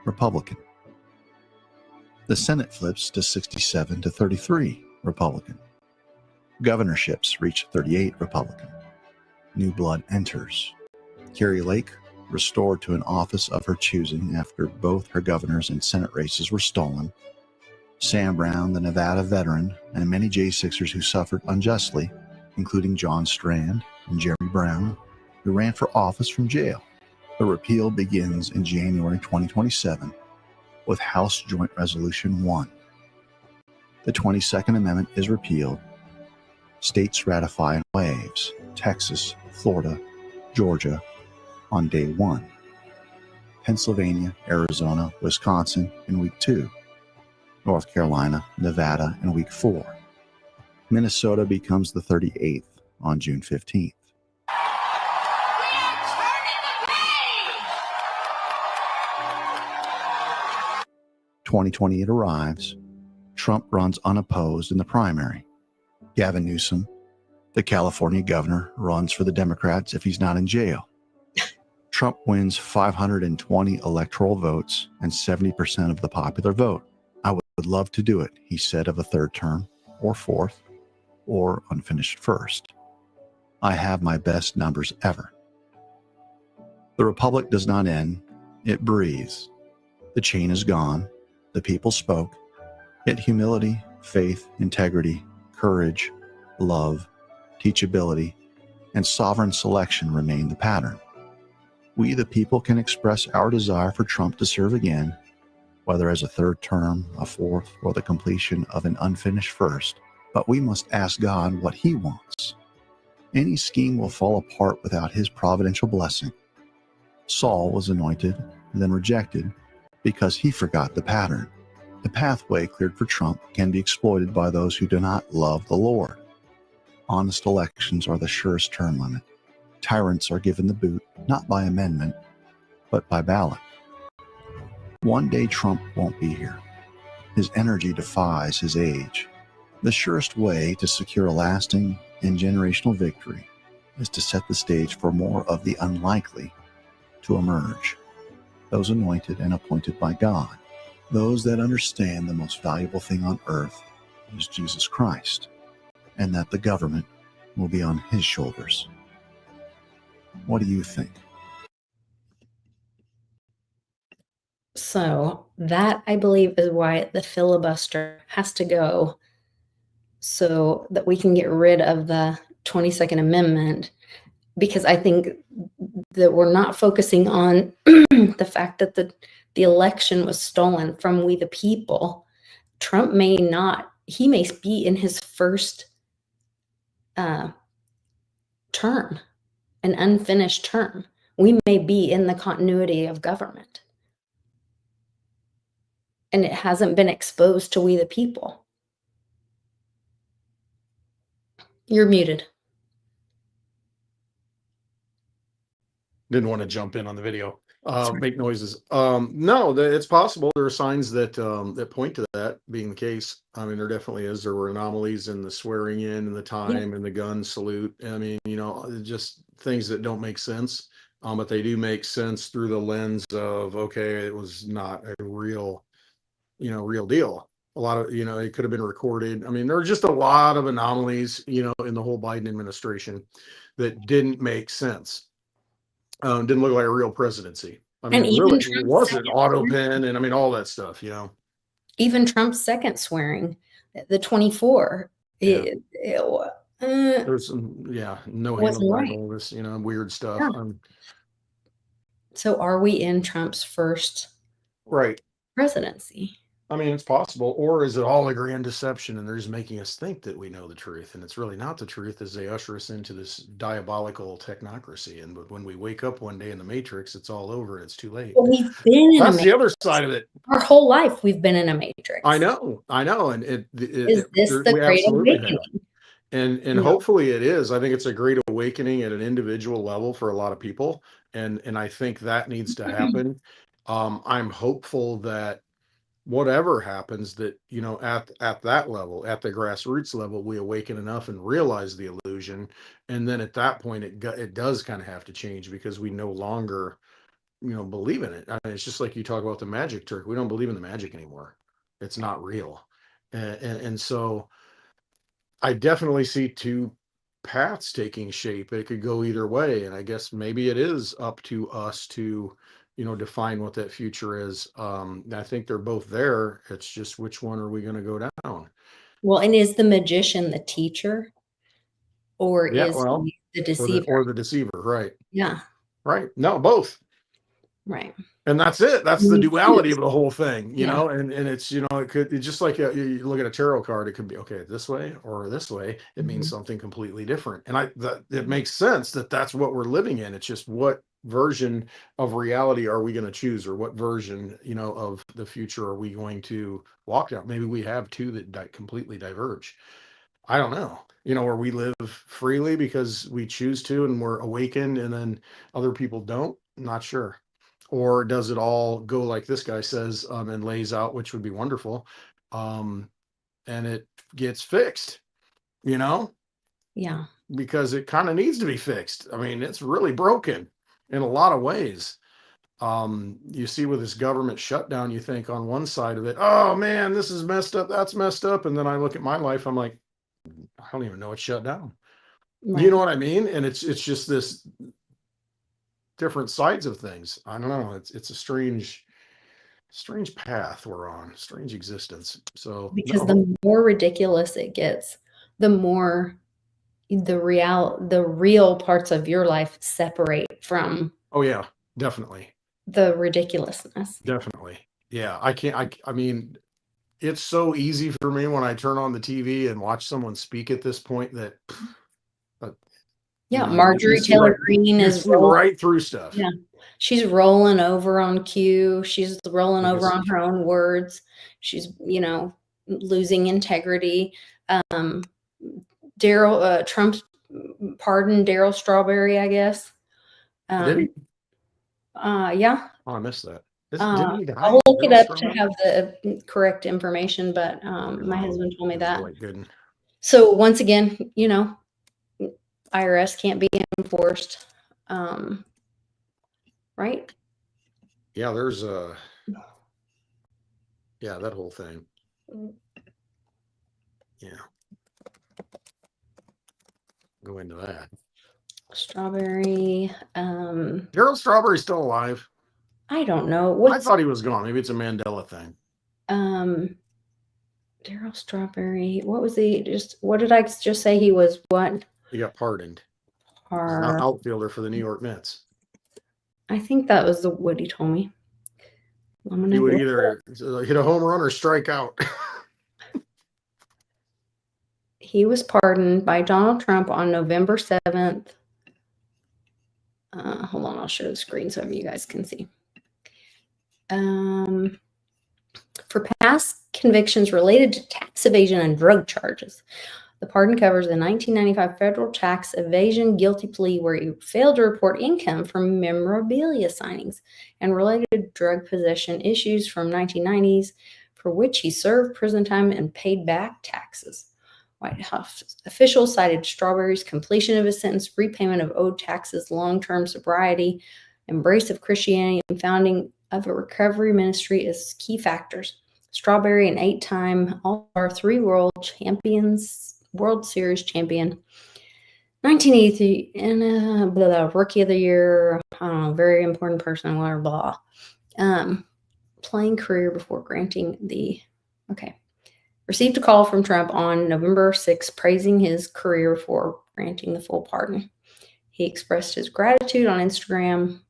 Republican. The Senate flips to 67 to 33, Republican. Governorships reach 38 Republican. New blood enters. Carrie Lake, restored to an office of her choosing after both her governor's and Senate races were stolen. Sam Brown, the Nevada veteran, and many J6ers who suffered unjustly, including John Strand and Jerry Brown, who ran for office from jail. The repeal begins in January 2027 with House Joint Resolution 1. The 22nd Amendment is repealed. States ratify in waves: Texas, Florida, Georgia on day 1. Pennsylvania, Arizona, Wisconsin in week 2. North Carolina, Nevada in week 4. Minnesota becomes the 38th on June 15th. (2028) arrives. Trump runs unopposed in the primary. Gavin Newsom, the California governor, runs for the Democrats if he's not in jail. Trump wins 520 electoral votes and 70% of the popular vote. I would love to do it, he said of a third term, or fourth, or unfinished first. I have my best numbers ever. The republic does not end, it breathes. The chain is gone, the people spoke, yet humility, faith, integrity, courage, love, teachability, and sovereign selection remain the pattern. We, the people, can express our desire for Trump to serve again, whether as a third term, a fourth, or the completion of an unfinished first, but we must ask God what he wants. Any scheme will fall apart without his providential blessing. Saul was anointed, then rejected, because he forgot the pattern. The pathway cleared for Trump can be exploited by those who do not love the Lord. Honest elections are the surest term limit. Tyrants are given the boot, not by amendment, but by ballot. One day Trump won't be here. His energy defies his age. The surest way to secure a lasting and generational victory is to set the stage for more of the unlikely to emerge. Those anointed and appointed by God. Those that understand the most valuable thing on earth is Jesus Christ, and that the government will be on his shoulders. What do you think? So that, I believe, is why the filibuster has to go, so that we can get rid of the 22nd Amendment, because I think that we're not focusing on the fact that the election was stolen from we the people. Trump may be in his first term, an unfinished term. We may be in the continuity of government, and it hasn't been exposed to we the people. You're muted. Didn't want to jump in on the video, make noises. No, it's possible. There are signs that that point to that being the case. I mean, there definitely is. There were anomalies in the swearing in and the time and the gun salute. I mean, just things that don't make sense, but they do make sense through the lens of, okay, it was not a real deal. A lot of, it could have been recorded. I mean, there are just a lot of anomalies, in the whole Biden administration that didn't make sense. Didn't look like a real presidency. I mean, And even really, it Trump's was an second auto swearing, pen, and I mean, all that stuff, even Trump's second swearing, the 24, Yeah. it There's some, no wasn't right. handle, this, weird stuff. Yeah. So are we in Trump's first Right. presidency? I mean, it's possible. Or is it all a grand deception and they're just making us think that we know the truth, and it's really not the truth as they usher us into this diabolical technocracy. And when we wake up one day in the Matrix, it's all over and it's too late. Well, we've been in a That's the matrix. other side of it. Our whole life we've been in a matrix. I know. And Is this the we great absolutely awakening? have. And No. hopefully it is. I think it's a great awakening at an individual level for a lot of people. And I think that needs to happen. I'm hopeful that whatever happens, that, at that level, at the grassroots level, we awaken enough and realize the illusion. And then at that point, it does kind of have to change, because we no longer, believe in it. I mean, it's just like you talk about the magic trick. We don't believe in the magic anymore. It's not real. And so I definitely see two paths taking shape. It could go either way. And I guess maybe it is up to us to, define what that future is. I think they're both there. It's just which one are we going to go down? Well, and is the magician the teacher, or Yeah, is well, he the or deceiver? the deceiver, right? Yeah, Right. No, both. right. And that's it. That's the duality of the whole thing, Yeah. And it's, it's just like you look at a tarot card, it could be okay this way or this way. It means Mhm. something completely different. And it makes sense that that's what we're living in. It's just what version of reality are we going to choose, or what version, of the future are we going to walk down? Maybe we have two that completely diverge. I don't know, where we live freely because we choose to and we're awakened, and then other people don't. Not sure. Or does it all go like this guy says, and lays out, which would be wonderful, and it gets fixed, Yeah. because it kind of needs to be fixed. I mean, it's really broken in a lot of ways. You see with this government shutdown, you think on one side of it, oh man, this is messed up, that's messed up. And then I look at my life, I'm like, I don't even know it's shut down. Right. You know what I mean? And it's just this different sides of things. I don't know. It's a strange path we're on, strange existence. So Because no, the more ridiculous it gets, the more the real parts of your life separate from oh yeah, definitely. the ridiculousness. Definitely. Yeah. I mean, it's so easy for me when I turn on the TV and watch someone speak at this point that, Yeah, you Marjorie see Taylor Greene you is see right through stuff. Yeah. She's rolling over on cue. She's rolling over Because- on her own words. She's, losing integrity. Trump pardoned Daryl Strawberry, I guess. Did he? Yeah. Oh, I missed that. Didn't he die? I'll look it Daryl up to Strawberry? have the correct information, but my husband told me It was that. really good. So once again, IRS can't be enforced. Right? Yeah, there's that whole thing. Yeah. Go into that. Strawberry. Daryl Strawberry's still alive. I don't know. I thought he was gone. Maybe it's a Mandela thing. Daryl Strawberry. What was what did I just say he was? What? He got pardoned. He's an outfielder for the New York Mets. I think that was what he told me. He would either hit a home run or strike out. He was pardoned by Donald Trump on November 7th. Hold on, I'll share the screen so you guys can see. For past convictions related to tax evasion and drug charges. The pardon covers the 1995 federal tax evasion guilty plea where he failed to report income from memorabilia signings and related drug possession issues from 1990s, for which he served prison time and paid back taxes. White House officials cited Strawberry's completion of his sentence, repayment of owed taxes, long-term sobriety, embrace of Christianity, and founding of a recovery ministry as key factors. Strawberry, an 8-time All-Star, 3 World Series champion, 1983, and Rookie of the Year, I don't know, very important person, blah, blah, blah. Playing career before granting received a call from Trump on November 6th praising his career before granting the full pardon. He expressed his gratitude on Instagram,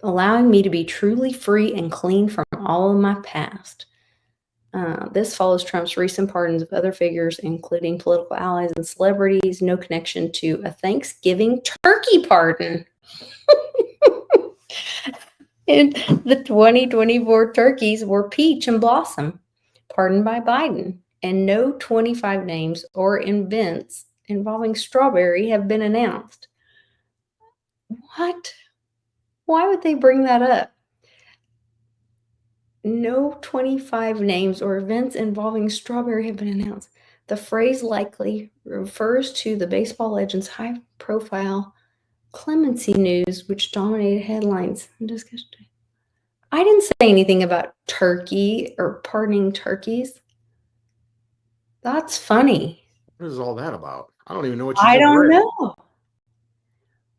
allowing me to be truly free and clean from all of my past. This follows Trump's recent pardons of other figures, including political allies and celebrities, no connection to a Thanksgiving turkey pardon. And the 2024 turkeys were Peach and Blossom, pardoned by Biden, and no 25 names or events involving Strawberry have been announced. What? Why would they bring that up? No 25 names or events involving Strawberry have been announced. The phrase likely refers to the baseball legend's high-profile clemency news, which dominated headlines and discussion. I didn't say anything about turkey or pardoning turkeys. That's funny. What is all that about? I don't even know what you I just don't read. know.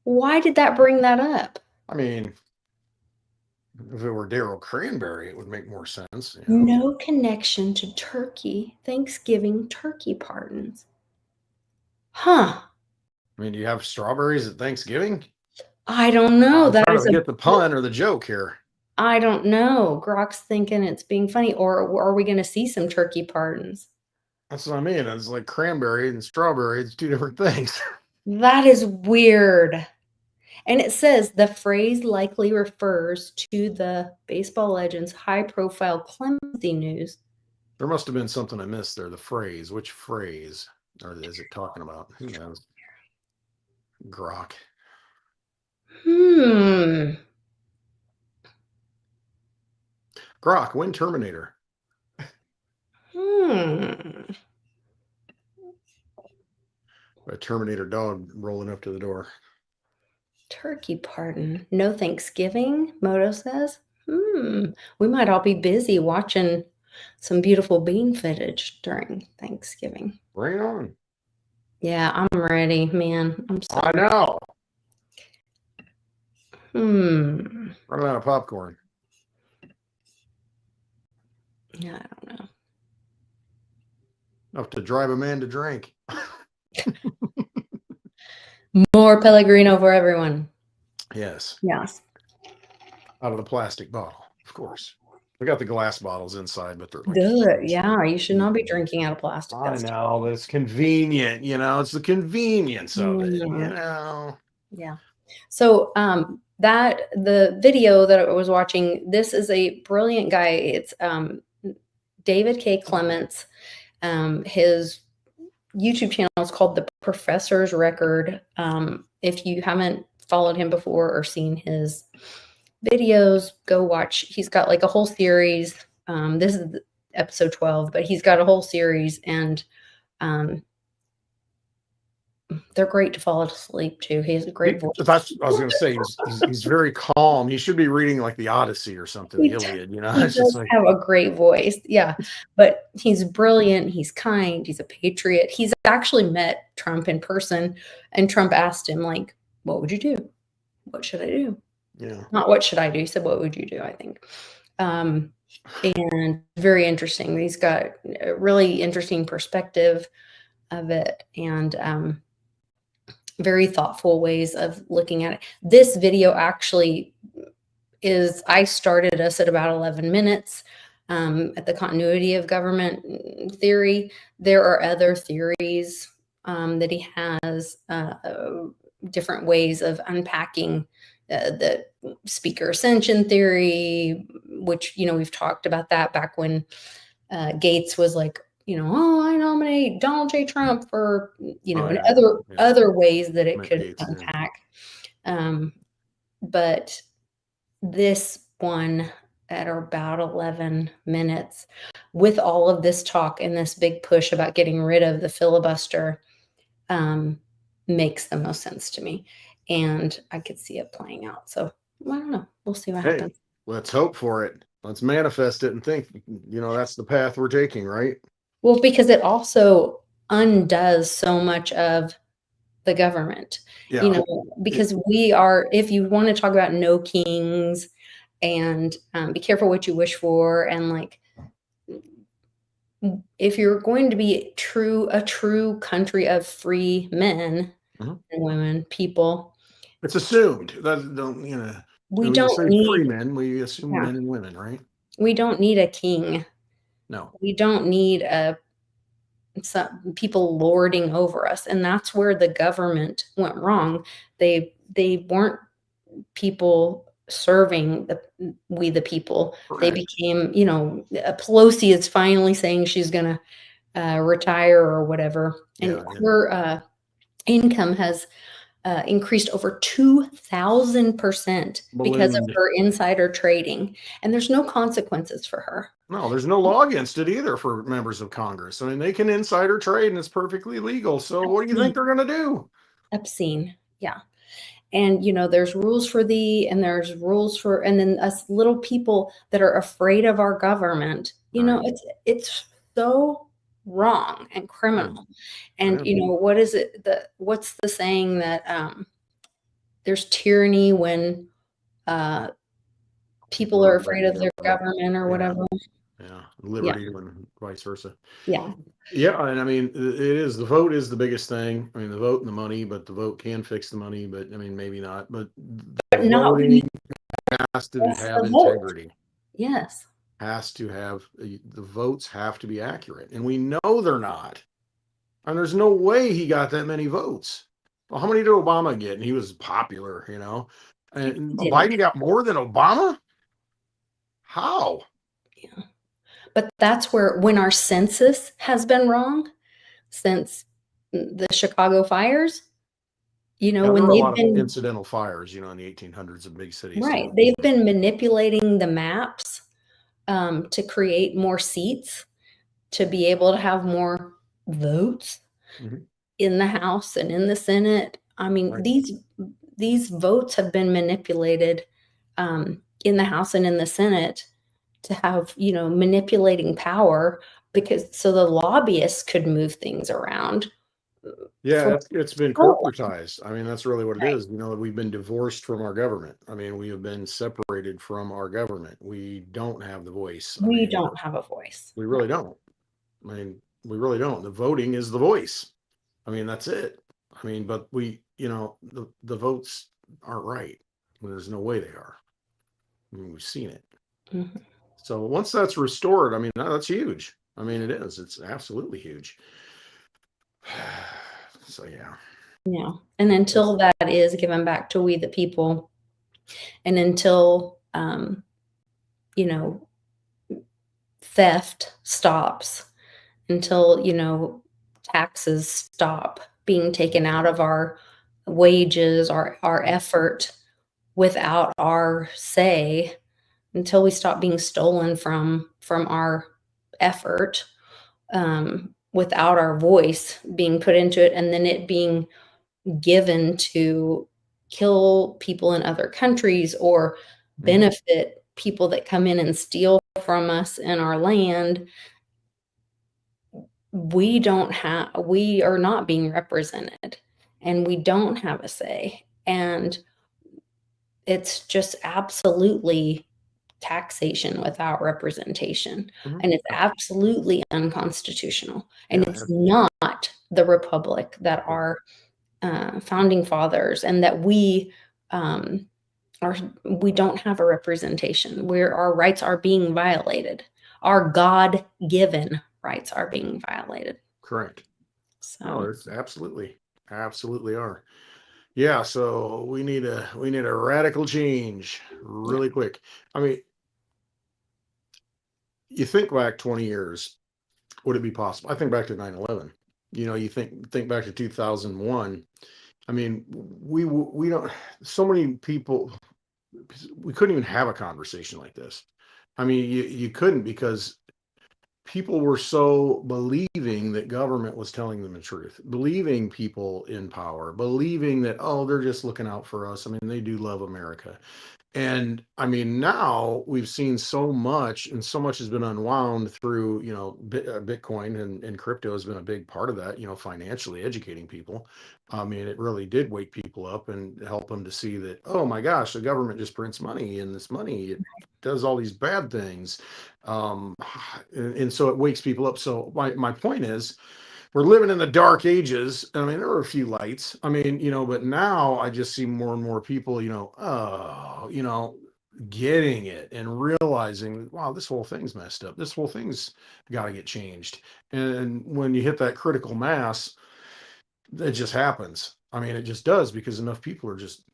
Why did that bring that up? I mean, if it were Daryl Cranberry, it would make more sense. You know? No connection to turkey, Thanksgiving turkey pardons. Huh. I mean, do you have strawberries at Thanksgiving? I don't know. I'm That trying is to get the pun or the joke here. I don't know. Grok's thinking it's being funny, or are we going to see some turkey pardons? That's what I mean. It's like cranberry and strawberry. It's two different things. That is weird. And it says the phrase likely refers to the baseball legend's high-profile clemency news. There must have been something I missed there. The phrase. Which phrase is it talking about? Who knows? Grok. Grok, win Terminator. A Terminator dog rolling up to the door. Turkey pardon. No Thanksgiving, Moto says. We might all be busy watching some beautiful bean footage during Thanksgiving. Bring it on. Yeah, I'm ready, man. I'm sorry. I know. Running out of popcorn. Yeah, I don't know. Enough to drive a man to drink. More Pellegrino for everyone. Yes. Yes. Out of the plastic bottle, of course. We got the glass bottles inside, but they're like good. Yeah, you should not be drinking out of plastic. I know, but it's convenient. You know, it's the convenience of it. You Mhm. know. Yeah. So that the video that I was watching, this is a brilliant guy. It's David K. Clements. His YouTube channel is called The Professor's Record. If you haven't followed him before or seen his videos, go watch. He's got like a whole series. This is episode 12, but he's got a whole series, and they're great to fall asleep to. He has a great voice. That's what I was going to say. He's very calm. He should be reading like the Odyssey or something, the Iliad. You know, He it's does just like have a great voice. Yeah, but he's brilliant. He's kind. He's a patriot. He's actually met Trump in person, and Trump asked him, like, "What would you do? What should I do?" Yeah. Not what should I do. He said, "What would you do?" I think. And very interesting. He's got a really interesting perspective of it, and very thoughtful ways of looking at it. This video actually I started us at about 11 minutes at the continuity of government theory. There are other theories that he has, different ways of unpacking the speaker ascension theory, which, we've talked about that back when Gates was like, oh, I nominate Donald J. Trump for, and other ways that it could Gates, unpack. But this one at about 11 minutes, with all of this talk and this big push about getting rid of the filibuster, makes the most sense to me. And I could see it playing out. So I don't know. We'll see what happens. Let's hope for it. Let's manifest it and think, that's the path we're taking, right? Well, because it also undoes so much of the government, because we are, if you want to talk about no kings and be careful what you wish for, and like, if you're going to be a true country of free men and women, people, it's assumed that we don't need free men. We assume men and women, right? We don't need a king. No, we don't need some people lording over us, and that's where the government went wrong. They weren't people serving we the people. Right. They became, Pelosi is finally saying she's going to retire or whatever, and her income has increased over 2,000% because of her insider trading, and there's no consequences for her. No, there's no law against it either for members of Congress. I mean, they can insider trade and it's perfectly legal. So obscene. What do you think they're going to do? Obscene. Yeah. And, there's rules for thee, and there's rules for, and then us little people that are afraid of our government, it's so wrong and criminal. And Yeah. you know, what is it, what's the saying that there's tyranny when people are afraid of their government or Yeah. whatever. Yeah, liberty and vice versa. Yeah. Yeah, and I mean, it is, the vote is the biggest thing. I mean, the vote and the money, but the vote can fix the money, but I mean, maybe not. But the Not when you voting has to press have the vote. integrity. Yes. Has to have the votes have to be accurate, and we know they're not. And there's no way he got that many votes. Well, how many did Obama get? And he was popular, you know. And Didn't. Biden got more than Obama. How? Yeah. But that's where, when our census has been wrong since the Chicago fires, you know, Yeah, there when were a they've lot of been, incidental fires, you know, in the 1800s in big cities right, too. they've been manipulating the maps to create more seats, to be able to have more votes Mhm. in the House and in the Senate. I mean, Right. these votes have been manipulated in the House and in the Senate to have, you know, manipulating power, because so the lobbyists could move things around. Yeah, it's been Oh, corporatized. I mean, that's really what it right. is. You know, we've been divorced from our government. I mean, we have been separated from our government. We don't have the voice. I We mean, don't have a voice. we really don't. I mean, we really don't. The voting is the voice. I mean, that's it. I mean, but we, you know, the votes aren't right. There's no way they are. I mean, we've seen it. Mhm. So once that's restored, I mean, that's huge. I mean, it is. It's absolutely huge. So yeah. Yeah. And until that is given back to we the people, and until you know, theft stops, until, you know, taxes stop being taken out of our wages, our effort without our say, until we stop being stolen from our effort, without our voice being put into it, and then it being given to kill people in other countries or benefit people that come in and steal from us in our land. We are not being represented, and we don't have a say. And it's just absolutely taxation without representation. Mhm. And it's absolutely unconstitutional. And Yeah, it's not the republic that our founding fathers, and that um, we don't have a representation where our rights are being violated. Our God-given rights are being violated. correct. No, So it's absolutely are. Yeah, so we need a radical change really quick. I mean, you think back 20 years, would it be possible? I think back to 9/11. You know, you think back to 2001. I mean, we don't, so many people, we couldn't even have a conversation like this. I mean, you couldn't, because people were so believing that government was telling them the truth, believing people in power, believing that, oh, they're just looking out for us. I mean, they do love America. And I mean, now we've seen so much, and so much has been unwound through, you know, Bitcoin, and crypto has been a big part of that, you know, financially educating people. I mean, it really did wake people up and help them to see that, oh my gosh, the government just prints money, and this money, it does all these bad things. Um, and so it wakes people up. So my point is, we're living in the dark ages. I mean, there were a few lights. I mean, you know, but now I just see more and more people, you know, oh, you know, getting it and realizing, wow, this whole thing's messed up. This whole thing's got to get changed. And when you hit that critical mass, it just happens. I mean, it just does, because enough people are just,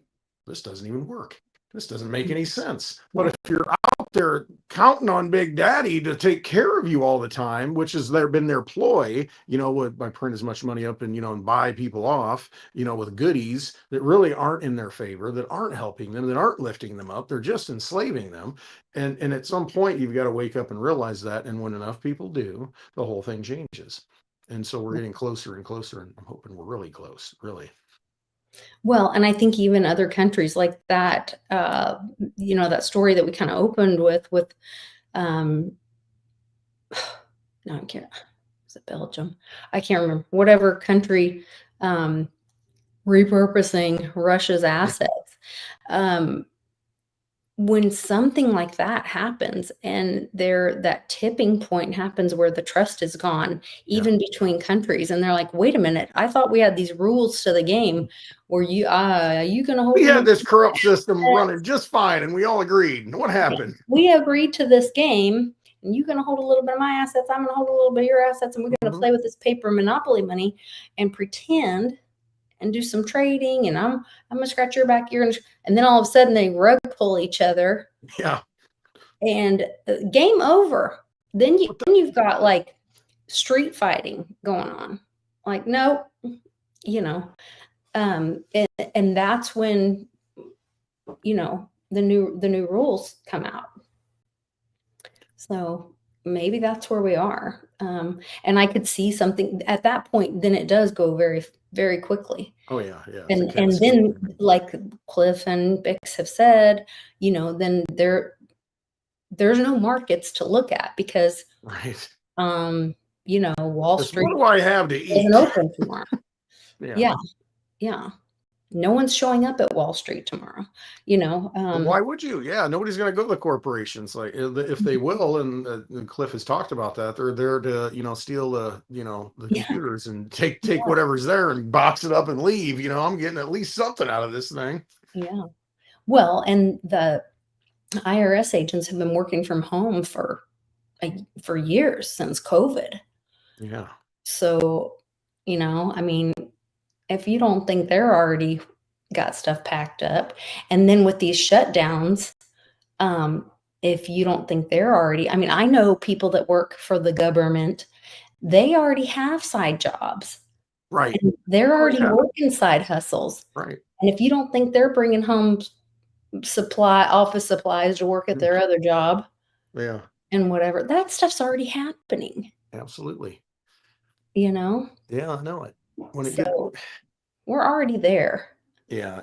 this doesn't even work. This doesn't make any sense. But if you're out there counting on Big Daddy to take care of you all the time, which has been their ploy, you know, by print as much money up and, you know, and buy people off, you know, with goodies that really aren't in their favor, that aren't helping them, that aren't lifting them up, they're just enslaving them. And at some point, you've got to wake up and realize that. And when enough people do, the whole thing changes. And so we're getting closer and closer, and I'm hoping we're really close, really. well, and I think even other countries like that, you know, that story that we kind of opened with, no, I can't. was it Belgium? I can't remember. Whatever country repurposing Russia's assets. When something like that happens and that tipping point happens where the trust is gone, even between countries, and they're like, wait a minute, I thought we had these rules to the game where you gonna hold We me had this corrupt system running just fine, and we all agreed. What happened? We agreed to this game, and you're gonna hold a little bit of my assets, I'm gonna hold a little bit of your assets, and we're gonna play with this paper monopoly money and pretend and do some trading, and I'm gonna scratch your back, and then all of a sudden they rug pull each other. Yeah. And game over. Then you've got like street fighting going on. Like, no, and that's when, the new rules come out. So maybe that's where we are. And I could see something at that point, then it does go very, very quickly. Oh yeah. Yeah. And then, like Cliff and Bix have said, then there's no markets to look at because, right. Wall Street. What do I have to eat? Isn't open tomorrow. Yeah. Yeah. No one's showing up at Wall Street tomorrow. Why would you? Yeah, nobody's going to go to the corporations. Like if they will, and Cliff has talked about that, they're there to steal the computers and take whatever's there and box it up and leave. I'm getting at least something out of this thing. Yeah. Well, and the IRS agents have been working from home for years since COVID. Yeah. So, if you don't think they're already got stuff packed up, and then with these shutdowns, if you don't think they're already, I know people that work for the government, they already have side jobs. Right. And they're already working side hustles. Right. And if you don't think they're bringing home office supplies to work at their other job. Yeah. And whatever, that stuff's already happening. Absolutely. Yeah, I know it. We're already there. Yeah,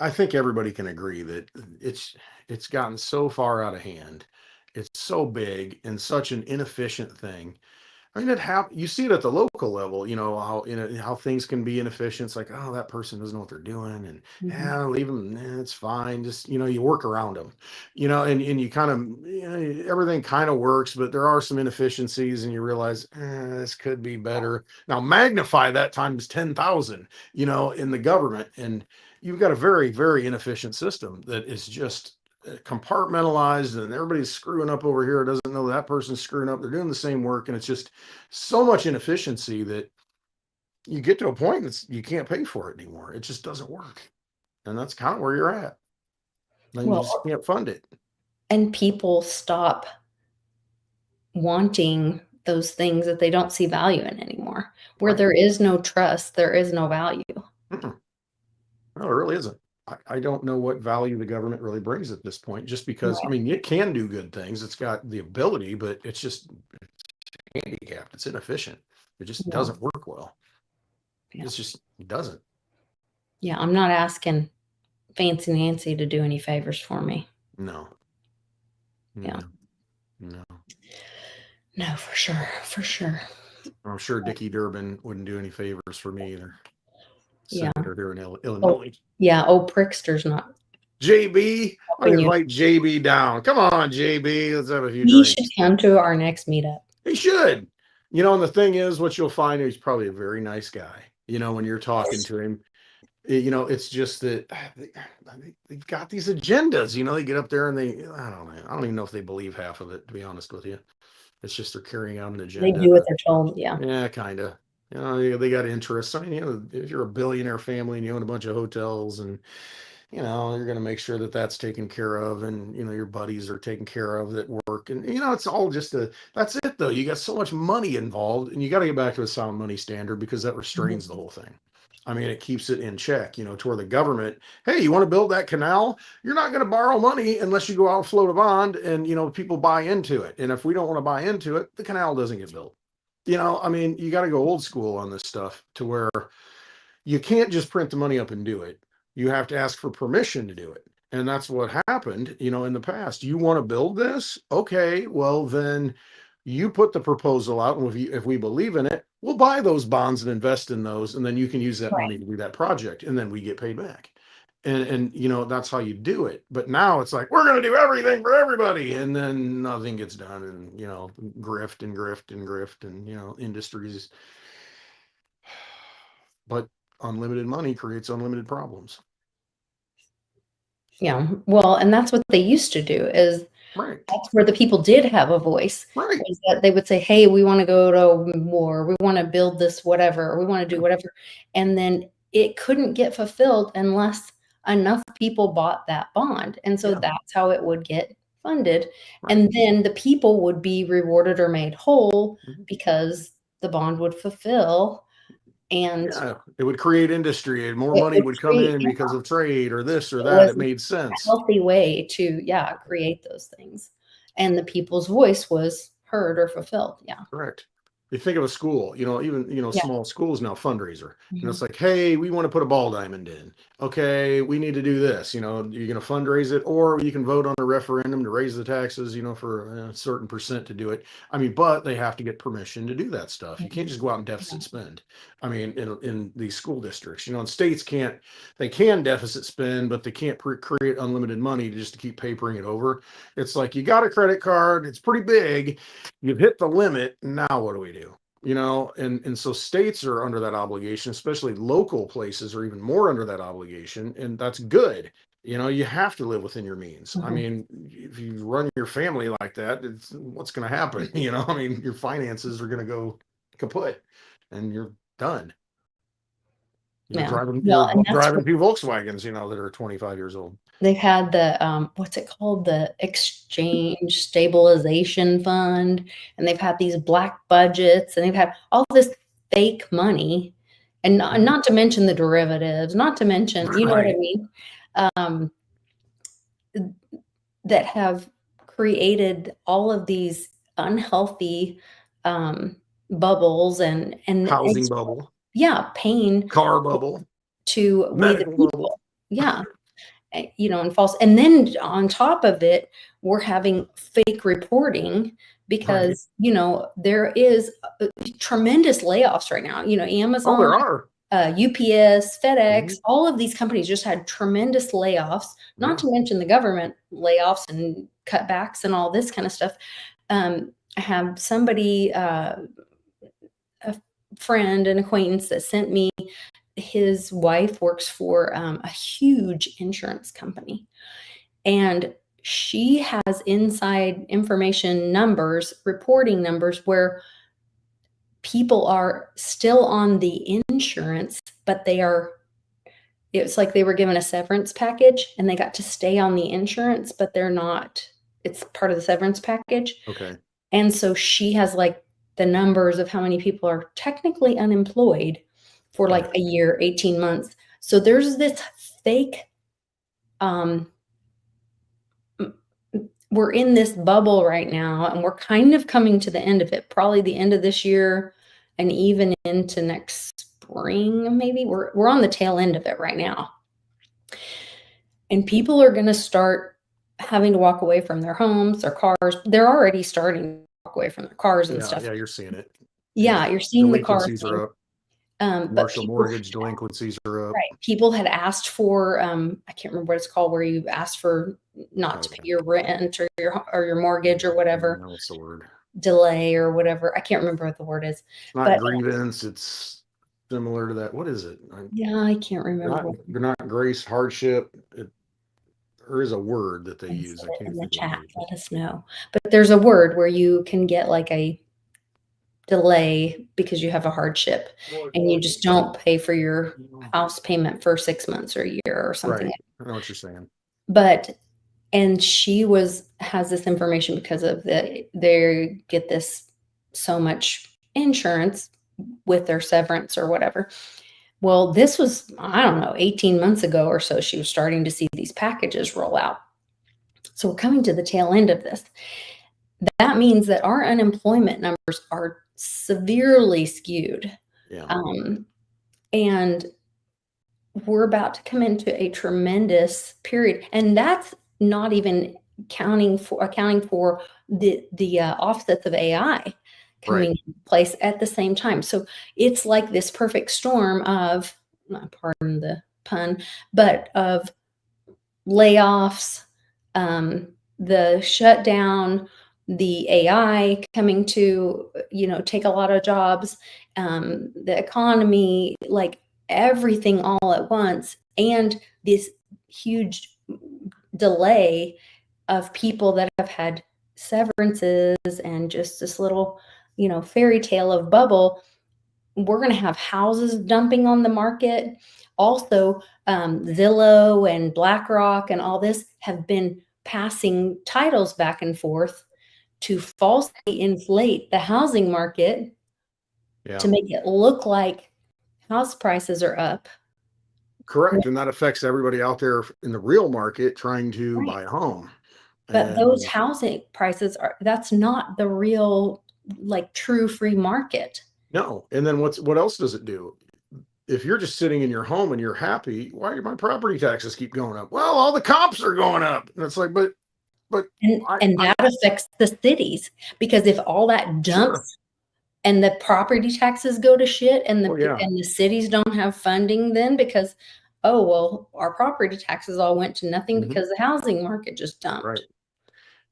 I think everybody can agree that it's gotten so far out of hand. It's so big and such an inefficient thing. You see it at the local level, how things can be inefficient. It's like, oh, that person doesn't know what they're doing, and leave them. It's fine. Just you work around them, and you kind of everything kind of works, but there are some inefficiencies, and you realize this could be better. Now magnify that times 10,000, in the government, and you've got a very, very inefficient system that is just compartmentalized, and everybody's screwing up over here. Doesn't know that person's screwing up. They're doing the same work, and it's just so much inefficiency that you get to a point that you can't pay for it anymore. It just doesn't work, and that's kind of where you're at. And you just can't fund it. And people stop wanting those things that they don't see value in anymore. Where there is no trust, there is no value. No, it really isn't. I don't know what value the government really brings at this point, just because, it can do good things. It's got the ability, but it's handicapped. It's inefficient. It just doesn't work well. Yeah. It doesn't. Yeah, I'm not asking Fancy Nancy to do any favors for me. No. Yeah. No. No, for sure. For sure. I'm sure Dickie Durbin wouldn't do any favors for me either. Yeah. Senator here in Illinois. Old Prickster's not. JB, I invite JB down. Come on, JB. Let's have a few drinks. He should come to our next meetup. He should. And the thing is, what you'll find, he's probably a very nice guy. When you're talking to him, it's just that they've got these agendas. They get up there and I don't even know if they believe half of it, to be honest with you. It's just they're carrying out an agenda. They do what they're told. Yeah. Yeah, kind of. They got interests. If you're a billionaire family and you own a bunch of hotels, and you're going to make sure that that's taken care of, and your buddies are taken care of that work, and it's all just that's it though. You got so much money involved, and you got to get back to a sound money standard, because that restrains the whole thing. It keeps it in check, to where the government, hey, you want to build that canal? You're not going to borrow money unless you go out and float a bond, and people buy into it. And if we don't want to buy into it, the canal doesn't get built. You got to go old school on this stuff, to where you can't just print the money up and do it. You have to ask for permission to do it. And that's what happened, in the past. You want to build this? Okay, well then You put the proposal out, and if we believe in it, we'll buy those bonds and invest in those, and then you can use that money to do that project, and then we get paid back. And that's how you do it. But now it's like, we're going to do everything for everybody, and then nothing gets done, and grift and grift and grift, and industries. But unlimited money creates unlimited problems. Yeah. Well, and that's what they used to do, is Right. that's where the people did have a voice. Right. Was that they would say, hey, we want to go to war, we want to build this whatever, or we want to do whatever. And then it couldn't get fulfilled unless enough people bought that bond. And so that's how it would get funded. Right. And then the people would be rewarded or made whole because the bond would fulfill. And it would create industry, and more money would come in because of trade or this or that. It made sense. A healthy way to create those things, and the people's voice was heard or fulfilled. Correct. You think of a school, even small schools now fundraiser. It's like, hey, we want to put a ball diamond in. Okay, we need to do this. You're going to fundraise it, or you can vote on a referendum to raise the taxes, for a certain percent to do it. But they have to get permission to do that stuff. You can't just go out and deficit spend. In these school districts, and states can't. They can deficit spend, but they can't create unlimited money just to keep papering it over. It's like, you got a credit card, it's pretty big, you've hit the limit. Now what do we do? And so states are under that obligation, especially local places are even more under that obligation, and that's good. You have to live within your means. If you run your family like that, what's going to happen? Your finances are going to go kaput, and you're done. You're driving a few Volkswagens, that are 25 years old. They've had the what's it called, the exchange stabilization fund, and they've had these black budgets, and they've had all this fake money, and not to mention the derivatives, not to mention, you know what I mean, that have created all of these unhealthy bubbles and housing bubble, pain, car bubble, to medical bubble, and false. And then on top of it, we're having fake reporting because, there is tremendous layoffs right now. Amazon, there are. UPS, FedEx, all of these companies just had tremendous layoffs, not to mention the government layoffs and cutbacks and all this kind of stuff. I have somebody, a friend, an acquaintance, that sent me, his wife works for a huge insurance company, and she has inside information numbers, reporting numbers, where people are still on the insurance, but it's like they were given a severance package and they got to stay on the insurance, but they're not, it's part of the severance package. Okay. And so she has like the numbers of how many people are technically unemployed for like a year, 18 months. So there's this fake, we're in this bubble right now, and we're kind of coming to the end of it, probably the end of this year and even into next spring, maybe. We're on the tail end of it right now. And people are going to start having to walk away from their homes, their cars. They're already starting to walk away from their cars and stuff. Yeah, you're seeing it. Yeah, you're seeing the cars. Delinquencies are up. Commercial mortgage delinquencies are up. Right. People had asked for, I can't remember what it's called, where you ask for not to pay your rent or your mortgage or whatever. What's the word? Delay or whatever. I can't remember what the word is. It's not grievance. It's similar to that. What is it? I can't remember. Not grace, hardship. There is a word that they use. I can't in the think chat, of it. let us know. But there's a word where you can get like a delay because you have a hardship and you just don't pay for your house payment for 6 months or a year or something. Right. I know what you're saying. And she has this information because of they get this so much insurance with their severance or whatever. Well, this was, I don't know, 18 months ago or so, she was starting to see these packages roll out. So we're coming to the tail end of this. That means that our unemployment numbers are severely skewed. Yeah. And we're about to come into a tremendous period. And that's not even accounting for the offsets of AI coming Right. into place at the same time. So it's like this perfect storm of, pardon the pun, but of layoffs, the shutdown, the AI coming to, take a lot of jobs, the economy, like everything all at once, and this huge delay of people that have had severances and just this little, fairy tale of bubble. We're going to have houses dumping on the market. Also, Zillow and BlackRock and all this have been passing titles back and forth to falsely inflate the housing market Yeah. to make it look like house prices are up. Correct. And that affects everybody out there in the real market trying to Right. buy a home. But those And housing prices that's not the real, like, true free market. no. And then what else does it do? If you're just sitting in your home and you're happy, why do my property taxes keep going up? Well, all the comps are going up. And it's like, but And that affects the cities, because if all that dumps sure. and the property taxes go to shit, and Oh, yeah. and the cities don't have funding, then because, oh well, our property taxes all went to nothing Mhm. because the housing market just dumped. Right.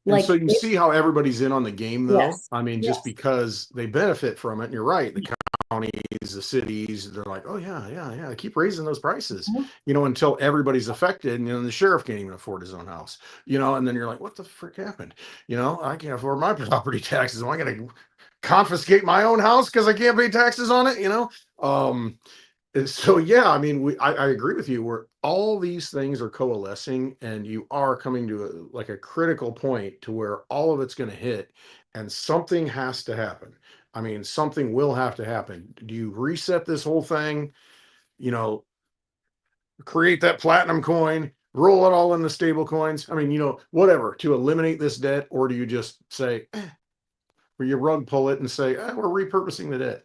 And Like so you see how everybody's in on the game, though. yes, I mean, just yes. because they benefit from it. And you're right. The counties, the cities, they're like, oh yeah, yeah, yeah. Keep raising those prices, Mhm. until everybody's affected. And the sheriff can't even afford his own house, and then you're like, what the frick happened? I can't afford my property taxes. Am I going to confiscate my own house because I can't pay taxes on it? And so, yeah, I mean, I agree with you where all these things are coalescing and you are coming to a critical point to where all of it's going to hit and something has to happen. I mean, something will have to happen. Do you reset this whole thing, you know, create that platinum coin, roll it all in the stable coins? I mean, whatever to eliminate this debt, or do you just say, or you rug pull it and say, we're repurposing the debt?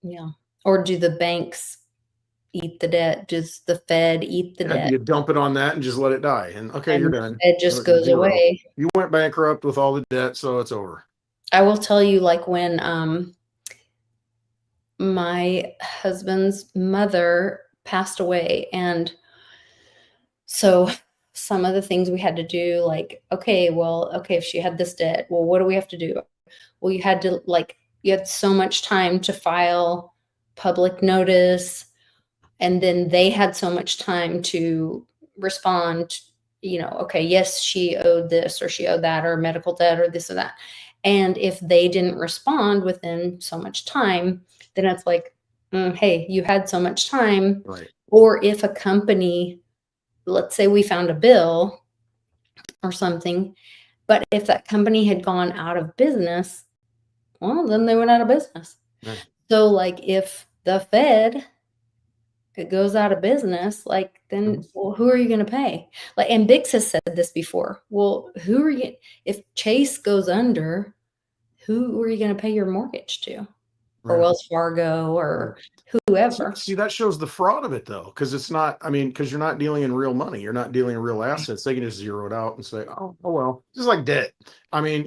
Yeah. Or do the banks eat the debt? Does the Fed eat the Yeah, do debt? you dump it on that and just let it die? And okay, And you're the done. Fed just goes Zero. away. You went bankrupt with all the debt, so it's over. I will tell you, like, when my husband's mother passed away, and so some of the things we had to do, like, okay, if she had this debt, well, what do we have to do? Well, you had so much time to file public notice, and then they had so much time to respond, okay, yes, she owed this or she owed that, or medical debt or this or that. And if they didn't respond within so much time, then it's like, hey, you had so much time. Right. Or if a company, let's say we found a bill or something, but if that company had gone out of business, well, then they went out of business. Right. So, like, if the Fed, it goes out of business, like, then, Mhm. well, who are you going to pay? Like, and Bix has said this before. Well, who are you, if Chase goes under, who are you going to pay your mortgage to? Or Right. Wells Fargo or See, whoever. see, that shows the fraud of it, though, because it's not. I mean, because you're not dealing in real money, you're not dealing in real assets. They can just zero it out and say, oh well, just like debt. I mean,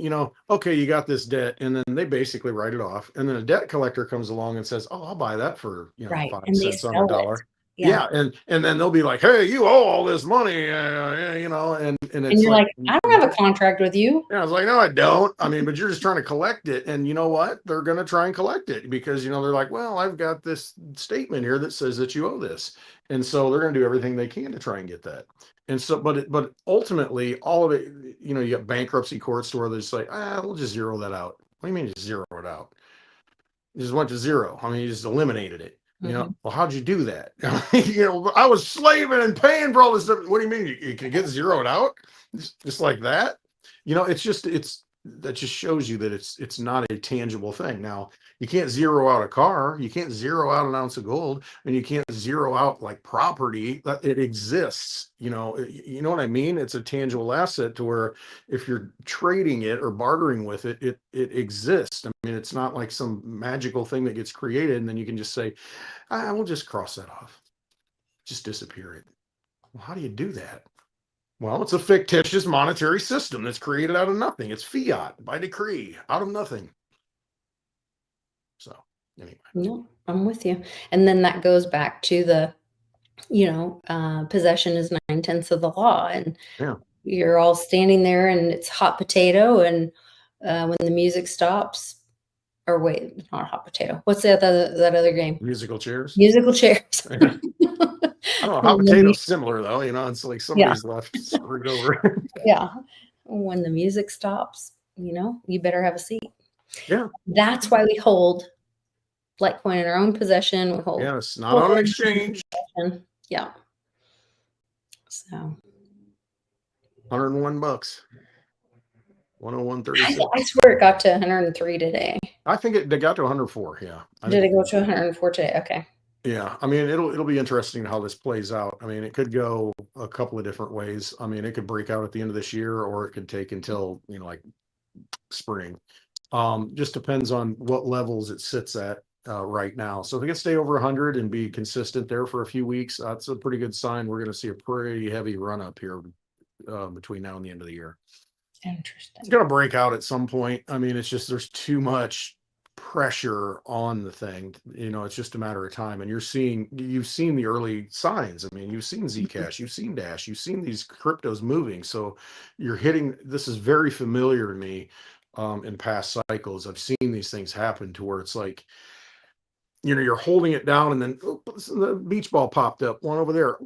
okay, you got this debt, and then they basically write it off, and then a debt collector comes along and says, oh, I'll buy that for Right. 5 And they cents on the sell it. dollar. Yeah. Yeah, and then they'll be like, hey, you owe all this money, and And it's you're like, like, I don't have a contract with you. yeah, I was like, no, I don't. I mean, but you're just trying to collect it. And you know what? They're going to try and collect it because, they're like, well, I've got this statement here that says that you owe this. And so they're going to do everything they can to try and get that. And so, but ultimately, all of it, you got bankruptcy courts to where they say, we'll just zero that out. What do you mean just zero it out? You just went to zero. I mean, you just eliminated it. Mhm. Well, how'd you do that? I was slaving and paying for all this stuff. What do you mean you can get zeroed out? Just like that? That just shows you that it's not a tangible thing. Now, you can't zero out a car, you can't zero out an ounce of gold, and you can't zero out like property. It exists. You know what I mean? It's a tangible asset to where if you're trading it or bartering with it, it exists. I mean, it's not like some magical thing that gets created and then you can just say, we'll just cross that off, just disappear it. Well, how do you do that? Well, it's a fictitious monetary system that's created out of nothing. It's fiat by decree, out of nothing. So anyway. No, I'm with you. And then that goes back to the, possession is 9/10 of the law, and Yeah. you're all standing there and it's hot potato, and when the music stops, or wait, not hot potato. What's that other game? Musical chairs. Musical chairs. Yeah. I don't know. Hot When the mu- potato's similar though. It's like Yeah, somebody's left screwed over. yeah. When the music stops, you better have a seat. Yeah. That's why we hold Litecoin in our own possession. We hold Yes. Not on an exchange. possession. Yeah. So $101. 101.36. I swear it got to 103 today. I think it got to 104. Yeah. Did it go to 104 today? Okay. Yeah. I mean, it'll be interesting how this plays out. I mean, it could go a couple of different ways. I mean, it could break out at the end of this year, or it could take until, like spring. Just depends on what levels it sits at right now. So if it can stay over 100 and be consistent there for a few weeks, that's a pretty good sign. We're going to see a pretty heavy run up here between now and the end of the year. Interesting. It's going to break out at some point. I mean, it's just there's too much pressure on the thing. It's just a matter of time. And you've seen the early signs. I mean, you've seen Zcash, you've seen Dash, you've seen these cryptos moving. So you're hitting. This is very familiar to me. In past cycles, I've seen these things happen to where it's like, you're holding it down, and then the beach ball popped up, one over there,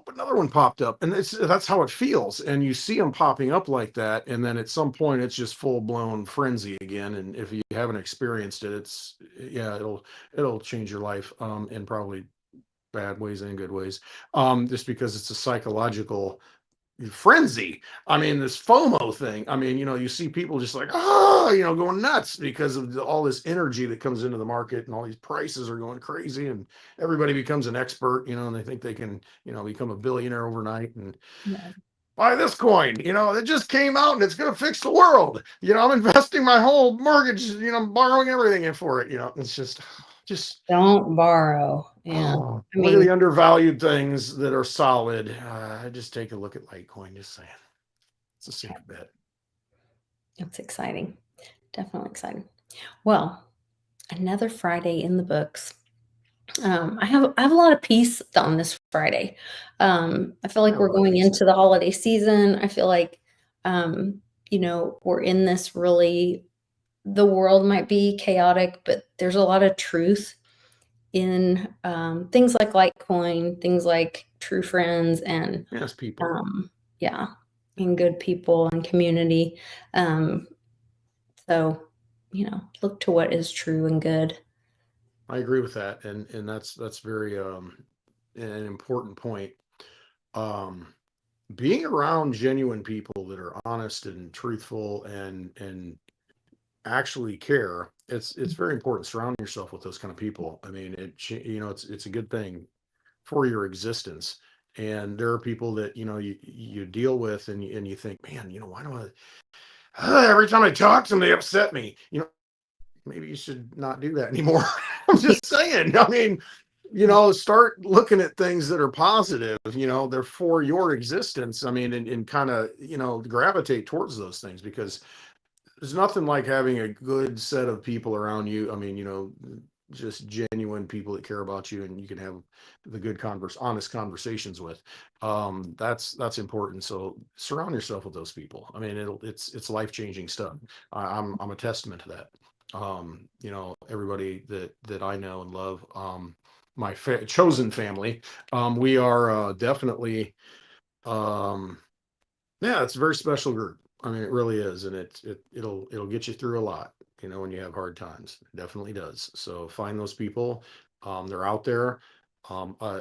another one popped up, and that's how it feels. And you see them popping up like that, and then at some point it's just full blown frenzy again. And if you haven't experienced it, it'll change your life in probably bad ways and good ways, just because it's a psychological frenzy. I mean, this FOMO thing. I mean, you see people just like, going nuts because of all this energy that comes into the market, and all these prices are going crazy, and everybody becomes an expert, and they think they can, become a billionaire overnight and buy this coin, it just came out and it's going to fix the world. I'm investing my whole mortgage, borrowing everything in for it. It's just don't borrow. Yeah. Look at the undervalued things that are solid. Just take a look at Litecoin. Just saying, it's a safe bet. It's exciting. Definitely exciting. Well, another Friday in the books. I have a lot of peace on this Friday. I feel like we're going into the holiday season. I feel like, we're in this really, the world might be chaotic, but there's a lot of truth in things like Litecoin, things like true friends, and yes, people. And good people and community. So, look to what is true and good. I agree with that, and that's very an important point. Being around genuine people that are honest and truthful and actually care, it's very important. Surround yourself with those kind of people. I mean, it's a good thing for your existence. And there are people that you deal with, and you think, man, why do I every time I talk to them they upset me. Maybe you should not do that anymore. I'm just saying. I mean, start looking at things that are positive. They're for your existence. I mean, and kind of gravitate towards those things, because there's nothing like having a good set of people around you. I mean, just genuine people that care about you, and you can have the good honest conversations with. That's important. So surround yourself with those people. I mean, it's life-changing stuff. I'm a testament to that. Everybody that I know and love, my chosen family, we are definitely, it's a very special group. I mean, it really is, and it'll get you through a lot, when you have hard times. It definitely does. So find those people. They're out there.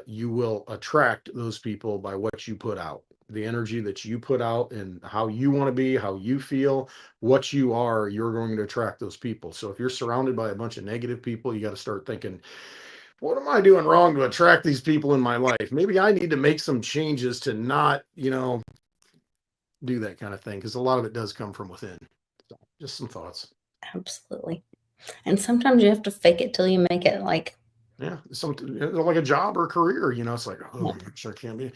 You will attract those people by what you put out, the energy that you put out, and how you want to be, how you feel, what you are. You're going to attract those people. So if you're surrounded by a bunch of negative people, you got to start thinking, what am I doing wrong to attract these people in my life? Maybe I need to make some changes to not, do that kind of thing, because a lot of it does come from within. So just some thoughts. Absolutely. And sometimes you have to fake it till you make it. Like, Yeah, something like a job or career, it's like, oh, I can't be,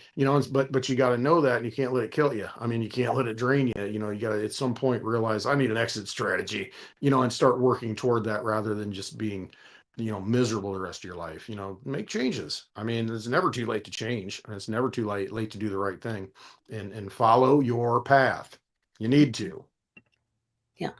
but you got to know that, and you can't let it kill you. I mean, you can't let it drain you. You got to at some point realize I need an exit strategy, and start working toward that rather than just being, miserable the rest of your life. Make changes. I mean, it's never too late to change, and it's never too late to do the right thing, and follow your path. You need to. Yeah.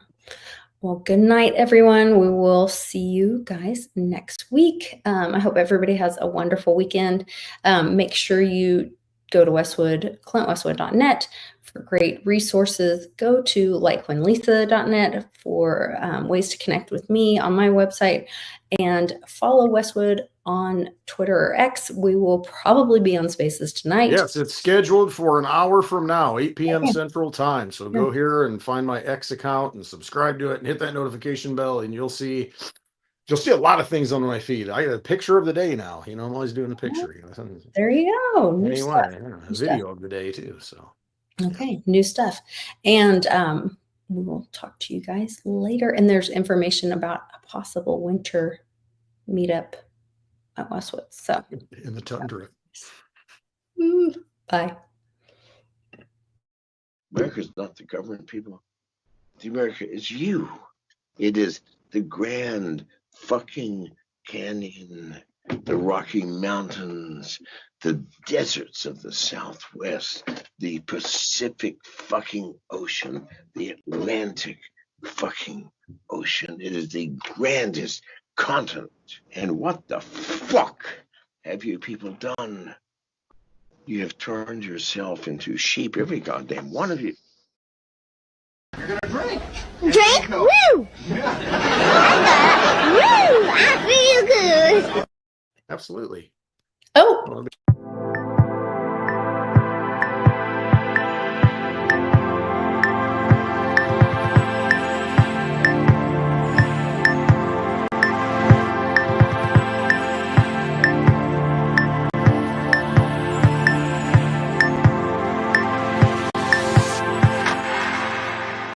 Well, good night, everyone. We will see you guys next week. I hope everybody has a wonderful weekend. Make sure you go to clintwestwood.net for great resources. Go to likequeenlisa.net for ways to connect with me on my website, and follow Westwood on Twitter or X. We will probably be on Spaces tonight. Yes, it's scheduled for an hour from now, 8 p.m. Okay. Central Time. So go here and find my X account and subscribe to it and hit that notification bell, and you'll see a lot of things on my feed. I got a picture of the day now. I'm always doing a picture. There you go. New Anyway, stuff. a video of the day too. So okay, new stuff. And we will talk to you guys later. And there's information about a possible winter meetup at Westwood. So in the tundra. Bye. America's not the government, people. The America is you. It is the Grand fucking Canyon, the Rocky Mountains, the deserts of the Southwest, the Pacific fucking Ocean, the Atlantic fucking Ocean. It is the grandest continent. And what the fuck have you people done? You have turned yourself into sheep, every goddamn one of you. You're gonna drink. Drink? Woo! Woo! I feel good. Absolutely. Oh.